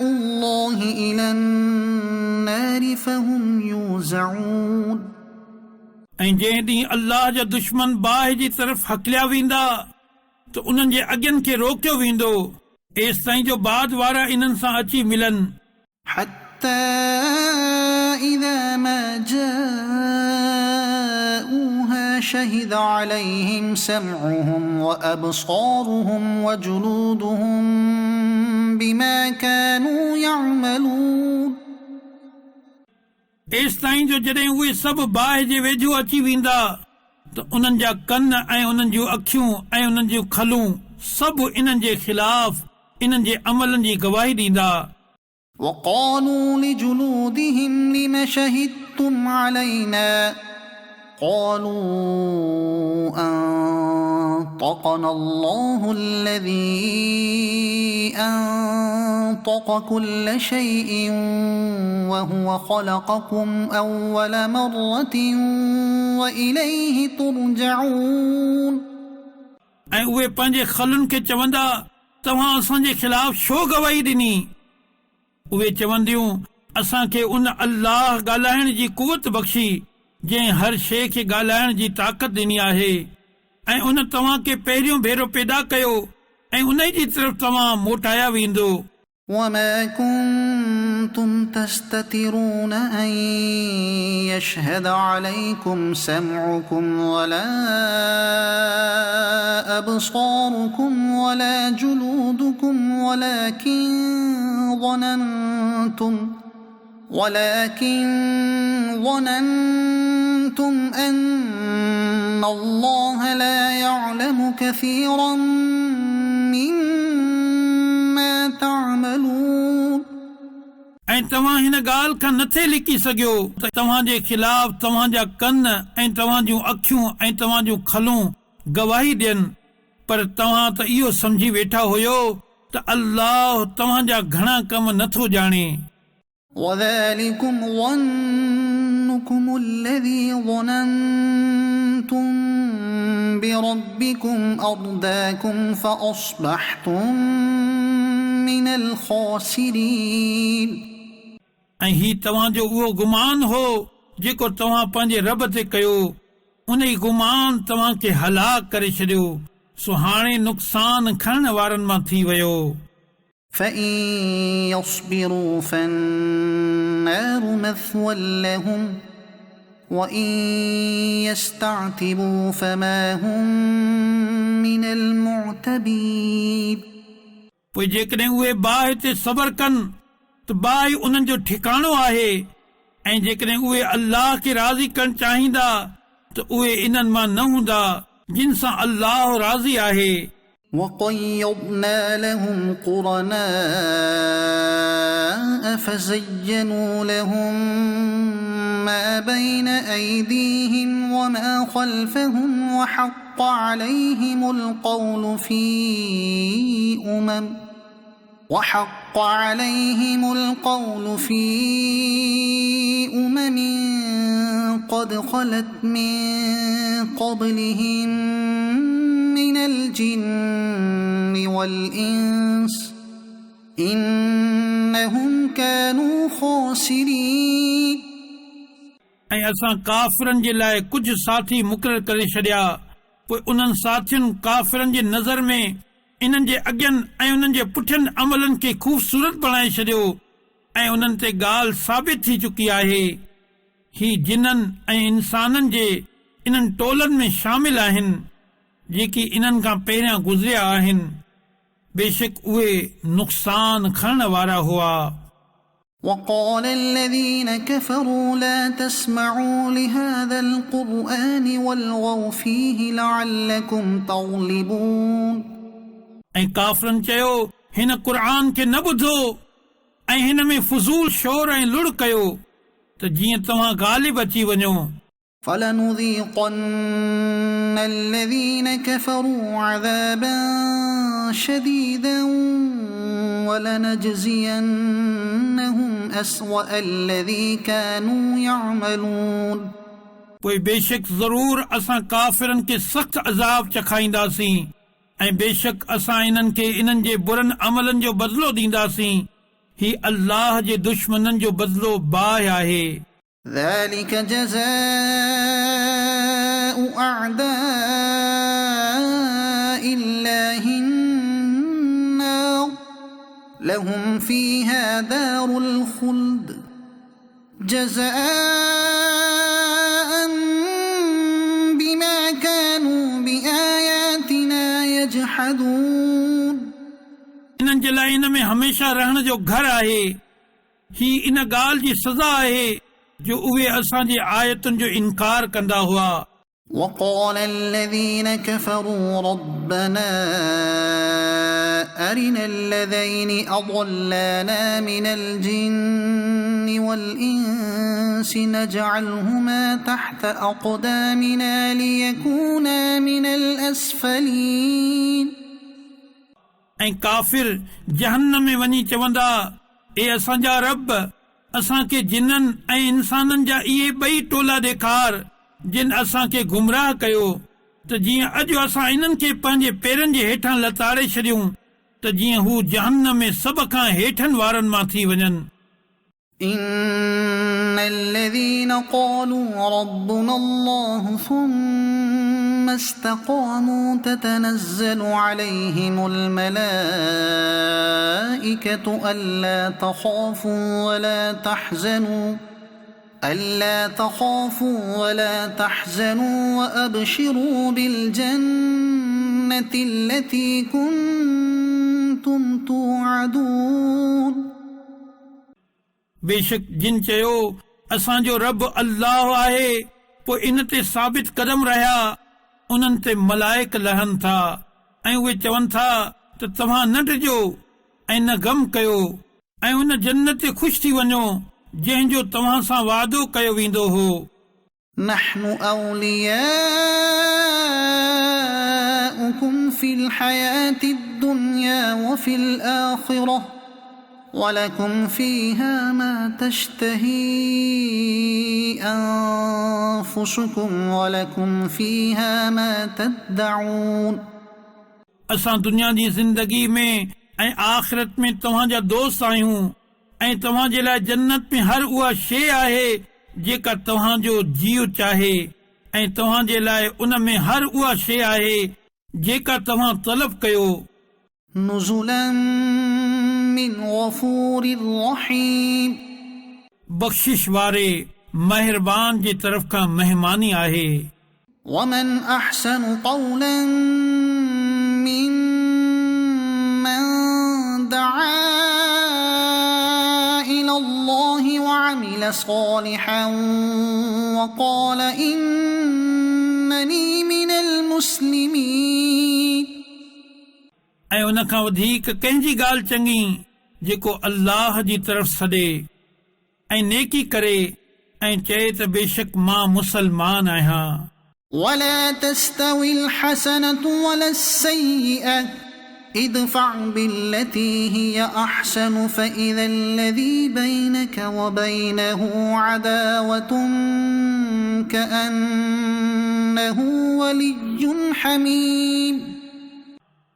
Speaker 1: الله إلى النار فهم يوزعون
Speaker 2: ऐं जंहिं ॾींहुं अल्लाह जा दुश्मन बाहि जी तरफ़ हकलिया वेंदा त उन्हनि जे अॻियनि खे रोकियो वेंदो एसि ताईं जो बाद वारा इन्हनि सां अची मिलनि।
Speaker 1: حتى إذا ما جاءوها شهد عليهم سمعهم وأبصارهم وجلودهم بما كانوا يعملون
Speaker 2: एसि ताईं जो जॾहिं उहे सभु बाहि जे वेझो अची वेंदा त उन्हनि जा कन ऐं उन्हनि जूं अखियूं ऐं उन्हनि जूं खलूं सभु इन्हनि जे ख़िलाफ़ इन्हनि जे अमलनि जी गवाही ॾींदा।
Speaker 1: وقالوا لجلودهم لم شهدتم علينا قالوا أنطقنا الله الذي أنطق كل شيء وهو خلقكم أول مرة وإليه ترجعون
Speaker 2: ऐं उहे पंहिंजे खलुनि खे चवंदा तव्हां असांजे ख़िलाफ़ छो गवाही ॾिनी। उहे चवंदियूं असांखे उन अल्लाह ॻाल्हाइण जी कुवत बख़्शी जंहिं हर शइ खे ॻाल्हाइण जी ताक़त ॾिनी आहे ऐं उन तव्हां खे पहिरियों भेरो पैदा कयो ऐं उन जी तरफ़ तव्हां मोटाया वेंदो।
Speaker 1: وما كنتم تستترون أن يشهد عليكم سمعكم ولا أبصاركم ولا جلودكم ولكن ظننتم أن الله لا يعلم كثيرا مما تعملون
Speaker 2: ऐं तव्हां हिन ॻाल्हि खां नथे लिकी सघियो त तव्हांजे ख़िलाफ़ तव्हांजा कन ऐं तव्हां जूं अखियूं ऐं तव्हां जूं खलूं गवाही ॾियनि पर तव्हां त इहो सम्झी वेठा हुयो त अल्लाह तव्हांजा घणा कम नथो ॼाणे।
Speaker 1: وذلكم ظنكم الذي ظننتم بربكم أرداكم فأصبحتم من الخاسرين
Speaker 2: ऐं ही तव्हांजो उहो गुमान हो जेको तव्हां पंहिंजे रब ते कयो उन ई गुमान तव्हांखे हलाक करे छॾियो सो हाणे नुक़सान खणण वारनि मां थी वियो।
Speaker 1: فإن يصبروا فالنار مثوى لهم وإن يستعتبوا فما هم من المعتبين
Speaker 2: पोइ जेकॾहिं उहे बाहि ते सबर कनि त बाहि उन्हनि जो ठिकाणो आहे ऐं जेकॾहिं उहे अल्लाह खे राज़ी करणु चाहींदा त उहे इन्हनि मां न हूंदा जिन सां अल्लाह राज़ी आहे।
Speaker 1: وقيضنا لهم قرناء فزينوا لهم ما بين أيديهم وما خلفهم وحق عليهم القول في أمم قد خلت من قبلهم من الجن والإنس إنهم كانوا خاسرين
Speaker 2: ऐं असां काफ़िरनि जे लाइ कुझु साथी मुक़ररु करे छॾिया पोइ उन्हनि साथियुनि काफ़िरनि जे नज़र में इन्हनि जे अॻियनि ऐं उन्हनि जे पुठियनि अमलनि खे ख़ूबसूरत बणाए छॾियो ऐं उन्हनि ते ॻाल्हि साबित थी चुकी आहे। ही जिन्ननि ऐं इंसाननि जे इन्हनि टोलनि में शामिल आहिनि जेकी इन्हनि खां पहिरियां गुज़रिया आहिनि। बेशक उहे नुक़सान खणण वारा हुआ।
Speaker 1: وقال الذين كفروا لا تسمعوا لهذا القرآن والغوا فيه لعلكم تغلبون
Speaker 2: ऐं काफ़िरनि चयो हिन क़ुर खे न ॿुधो ऐं हिन में फज़ूल शोर ऐं लुड़ कयो त जीअं तव्हां ग़ालिब अची वञो।
Speaker 1: فلنذيقن الذين كفروا عذابا شديدا ولنجزينهم أسوأ الذي كانوا يعملون
Speaker 2: पोइ बेशक ज़रूर असां काफ़िरनि खे सख़्त अज़ाब चखाईंदासीं ऐं बेशक असां इन्हनि खे इन्हनि जे बुरनि अमलनि जो बदिलो ॾींदासीं। ही अल्लाह जे दुश्मननि जो बदिलो बाहि आहे।
Speaker 1: ذلك جزاء أعداء الله النار لهم فيها دار الخلد جزاء بما كانوا بآياتنا يجحدون
Speaker 2: इन्हनि जे लाइ इन में हमेशा रहण जो घर आहे। ही इन ॻाल्हि जी सज़ा आहे जो उहे असांजे आयतुनि जो इनकार कंदा हुआ।
Speaker 1: وقال الذين كفروا ربنا أرنا الذين أضلانا من الجن والإنس نجعلهما تحت أقدامنا ليكونا من الأسفلين
Speaker 2: ऐं काफ़िर जहन्नम में वञी चवंदा, ए असांजा रब, असांखे जिन्ननि ऐं इंसाननि जा इहे ॿई टोला ॾेखार जिन असांखे गुमराह कयो त जीअं अॼु असां इन्हनि खे पंहिंजे पेरनि जे हेठां लताड़े छॾियूं त जीअं हू जहन्नम में सभ खां हेठनि वारनि मां थी वञनि।
Speaker 1: إن الذين قالوا ربنا الله ثم استقاموا تتنزل عليهم الملائكة ألا تخافوا ولا تحزنوا وأبشروا بالجنة التي كنتم توعدون
Speaker 2: बेशक जिन चयो असांजो रब अल्लाह आहे पोइ इन ते साबित कदम रहिया उन्हनि ते मलाइक लहनि था ऐं उहे चवनि था त तव्हां न डिॼो ऐं न गम कयो ऐं उन जन्नत ते ख़ुशि थी वञो जंहिंजो तव्हां सां वादो कयो वेंदो हो।
Speaker 1: نحن أولياؤكم في الحياة الدنيا وفي الآخرة ولكم فيها ما تشتهي أنفسكم ولكم فيها ما تدعون
Speaker 2: असां दुनिया जी ज़िंदगी में ऐं आख़िरत में तव्हांजा दोस्त आहियूं ऐं तव्हांजे लाइ जन्नत में हर उहा शइ आहे जेका तव्हांजो जीव चाहे ऐं तव्हांजे लाइ उन में हर उहा शइ आहे जेका तव्हां तलब कयो।
Speaker 1: نزلا من غفور رحيم
Speaker 2: बख़्शिश वारे महिरबान जी तरफ़ खां महिमानी आहे।
Speaker 1: ومن أحسن قولا ممن دعا إلى الله وعمل صالحا وقال إنني من المسلمين
Speaker 2: ऐं उन खां वधीक कंहिंजी ॻाल्हि चङी जेको अल्लाह जी तरफ़ सॾे ऐं नेकी करे ऐं चए त बेशक मां मुसलमान आहियां।
Speaker 1: ولا تستوي الحسنة ولا السيئة ادفع بالتي هي أحسن فإذا الذي بينك وبينه عداوة كأنه ولي حميم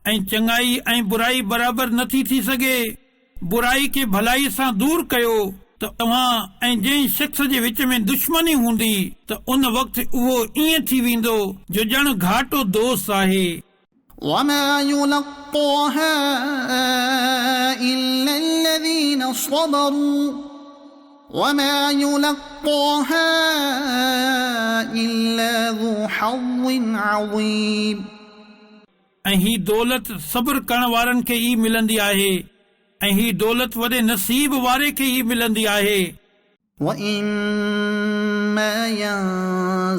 Speaker 2: ऐं चङाई ऐं बुराई बराबरि नथी थी सघे। बुराई खे भलाई सां दूर कयो त तव्हां ऐं जंहिं शख़्स जे विच में दुश्मनी हूंदी त उन वक़्तु उहो ईअं थी वेंदो जो ॼण घाटो दोस्त आहे।
Speaker 1: وما يلقاها إلا الذين صبروا وما يلقاها إلا ذو حظ عظيم.
Speaker 2: ऐं ही दौलत सब्र करण वारनि खे ई मिलंदी आहे ऐं ही दौलत वॾे नसीब वारे खे ई मिलंदी आहे.
Speaker 1: وإما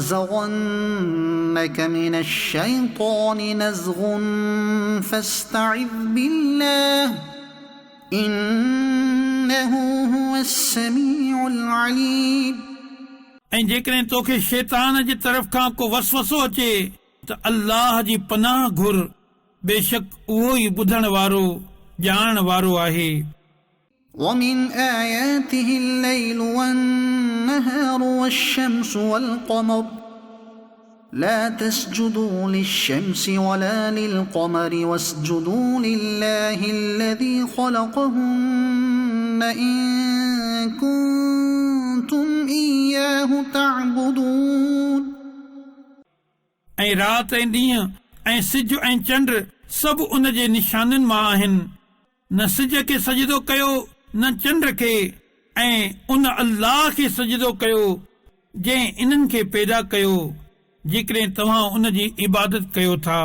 Speaker 1: ينزغنك من الشيطان نزغ فاستعذ بالله إنه هو السميع العليم.
Speaker 2: ऐं जेकॾहिं तोखे शैतान जी तरफ़ खां को वसवसो अचे त अल्लाह जी पनाह घुर, बेशक उहो ई ॿुधण वारो ॼाणण वारो आहे.
Speaker 1: ومن آياته الليل والنهار والشمس والقمر لا تسجدوا للشمس ولا للقمر واسجدوا لله الذي خلقهن إن كنتم إياه تعبدون.
Speaker 2: ऐं राति ऐं ॾींहुं ऐं सिज ऐं चंड सभु उन जे निशाननि मां आहिनि. न सिज खे सजदो कयो न चंड खे, ऐं उन अल्लाह खे सजदो कयो जंहिं इन्हनि खे पैदा कयो जेकॾहिं तव्हां उन जी इबादत कयो था.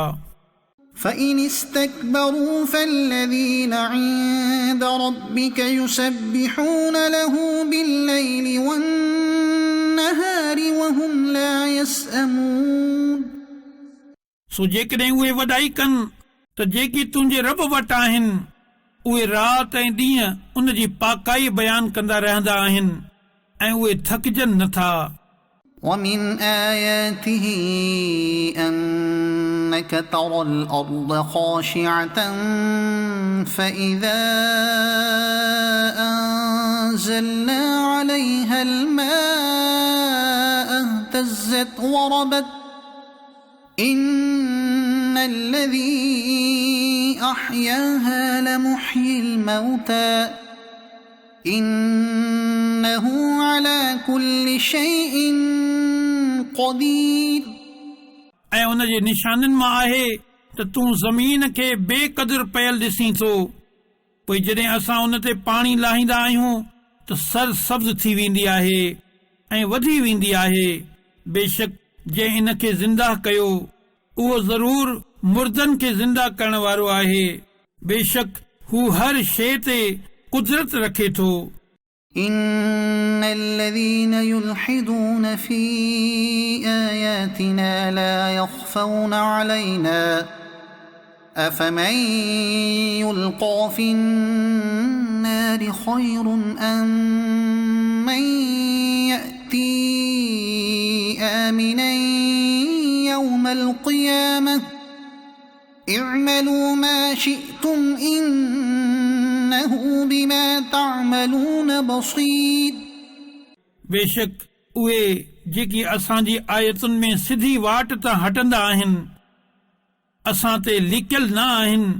Speaker 1: فإن استكبروا فالذين عند ربك يسبحون له بالليل والنهار وهم لا يسأمون.
Speaker 2: सो जेकॾहिं उहे वॾाई कनि त जेकी तुंहिंजे रब वटि आहिनि उहे राति ऐं ॾींहुं उन जी पाकाई बयानु कंदा रहंदा आहिनि ऐं उहे थकिजनि नथा.
Speaker 1: ومن آياته أنك ترى الأرض خاشعة فإذا أنزلنا عليها الماء اهتزت وربت إن الذي أحياها لمحيي الموتى إنه على كل شيء قدير.
Speaker 2: ऐं उन जे निशाननि मां आहे त तूं ज़मीन खे बेक़दुर पयल ॾिसीं थो, पोइ जॾहिं असां उन ते पाणी लाहींदा आहियूं त सर सब्ज़ थी वेंदी आहे ऐं वधी वेंदी आहे. बेशक जंहिं इन खे ज़िंदा कयो उहो ज़रूर मुर्दनि खे ज़िंदा करण वारो आहे. बेशक हू हर शइ ते कुदरत रखे थो.
Speaker 1: إن الذين يلحدون في آياتنا لا يخفون علينا أفمن يلقى في النار خير أم من يأتي آمنا يوم القيامة اعملوا ما شئتم إنه بما تعملون بصير.
Speaker 2: बेशक उहे जेकी असांजी आयतुनि में सिधी वाट तां हटंदा आहिनि असां ते लिकियल न आहिनि,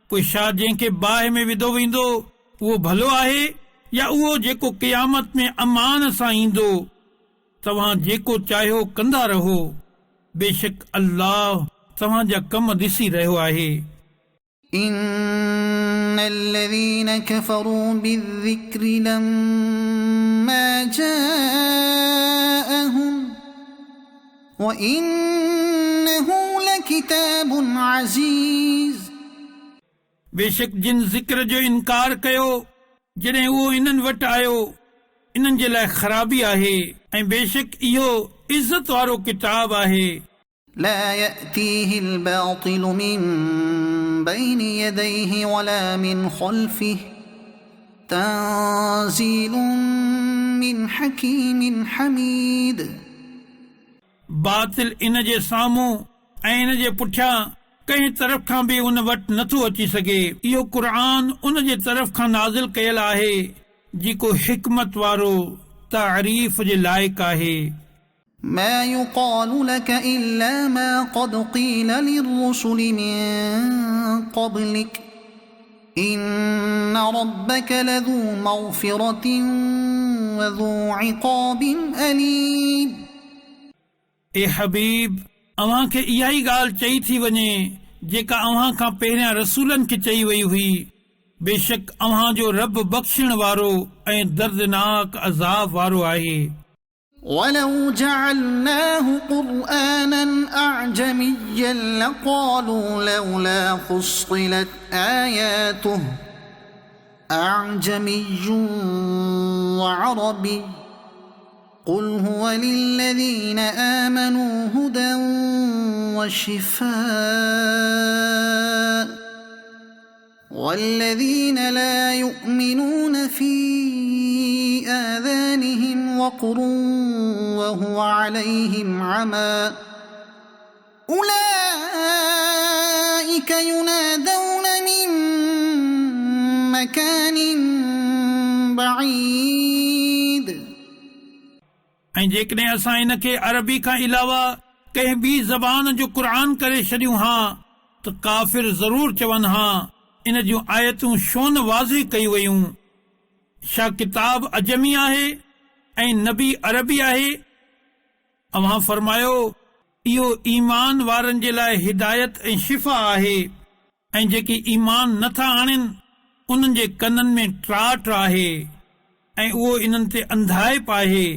Speaker 2: पोइ छा जंहिंखे बाहि में विधो वेंदो उहो भलो आहे या उहो जेको क़यामत में अमान सां ईंदो. तव्हां जेको चाहियो कंदा रहो, बेशक अल्लाह तव्हांजा कम ॾिसी रहियो आहे.
Speaker 1: إن الذين كفروا بالذكر لما جاءهم وإنه لكتاب عزيز.
Speaker 2: बेशक जिन ज़िक्र जो इनकार कयो जॾहिं उहो इन्हनि वटि आयो इन्हनि जे लाइ ख़राबी आहे ऐं बेशक इहो इज़त वारो किताब आहे.
Speaker 1: لا يأتيه الباطل من بين يديه ولا من خلفه تنزيل من حكيم حميد.
Speaker 2: बातिल इन जे साम्हूं ऐं इन जे पुठियां कंहिं तरफ़ खां बि उन वटि नथो अची सघे. इहो क़ुर उन जे तरफ़ खां नाज़िल कयल आहे जेको हिकमत वारो तारीफ़ जे लाइक़ आहे.
Speaker 1: ما يقال لك إلا ما قد قيل للرسل من قبلك إن ربك لذو مغفرة وذو عقاب أليم.
Speaker 2: ए हबीब, अव्हां खे इहा ई ॻाल्हि चई थी वञे जेका अव्हां खां पहिरियां रसूलनि खे चई वई हुई, बेशक अव्हां जो रब बख़्शण वारो ऐं दर्दनाक अज़ाब वारो आहे।
Speaker 1: ولو جعلناه قرآنا أعجميا لقالوا لولا فصلت آياته أعجمي وعربي قل هو للذين آمنوا هدى وشفاء والذين لا يؤمنون في آذانهم وقر وهو عليهم عمى أولئك ينادون من مكان بعيد।
Speaker 2: ऐं जेकॾहिं असां इन खे अरबी खां अलावा कंहिं ॿी ज़बान जो क़ुरान करे छॾियूं हा त काफ़िर ज़रूर चवनि हा इन जूं आयतूं छो न वाज़िह कई वयूं। छा किताब अजमी आहे ऐं नबी अरबी आहे? अव्हां फरमायो इहो ईमान वारनि जे लाइ हिदायत ऐं शिफ़ा आहे, ऐं जेके ईमान नथा आणनि उन्हनि जे कननि में त्राट आहे ऐं उहो इन्हनि ते अंधाइप आहे,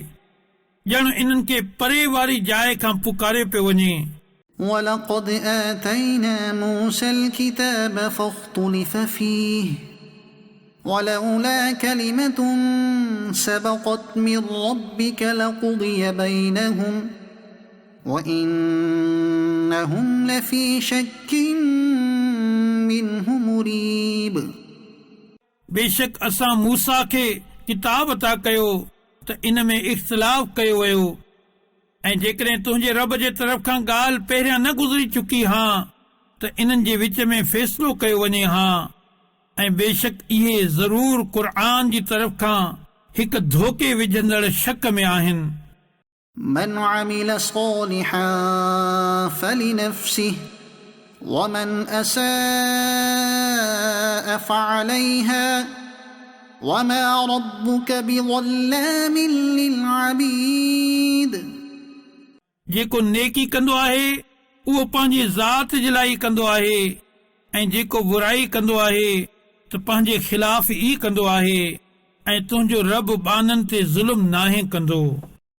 Speaker 2: ॼण इन्हनि खे परे वारी जाइ खां पुकारे पियो वञे।
Speaker 1: ولقد آتينا موسى الكتاب فاختلف فيه ولولا كلمة سبقت من ربك لقضي بينهم وإنهم لفي شك منه مريب।
Speaker 2: बेशक असां मूसा खे किताब अता कयो त इन में इख़्तिलाफ़ कयो वियो, ऐं जेकॾहिं तुंहिंजे रब जे तरफ़ खां ॻाल्हि पहिरियां न गुज़री चुकी हा त इन्हनि जे विच में फ़ैसिलो कयो वञे हा, ऐं बेशक इहे ज़रूर क़ुर्आन जी तरफ़ खां हिकु धोखे विझंदड़ शक में आहिनि।
Speaker 1: من عمل صالحا فلنفسه ومن أساء فعليها وما ربك بظلام للعبيد।
Speaker 2: जेको नेकी कंदो आहे उहो पंहिंजी ज़ात जे लाइ कंदो आहे, ऐं जेको बुराई कंदो आहे त पंहिंजे ख़िलाफ़ ई कंदो आहे, ऐं तुंहिंजो रब बाननि ते ज़ुल्म नाहे कंदो।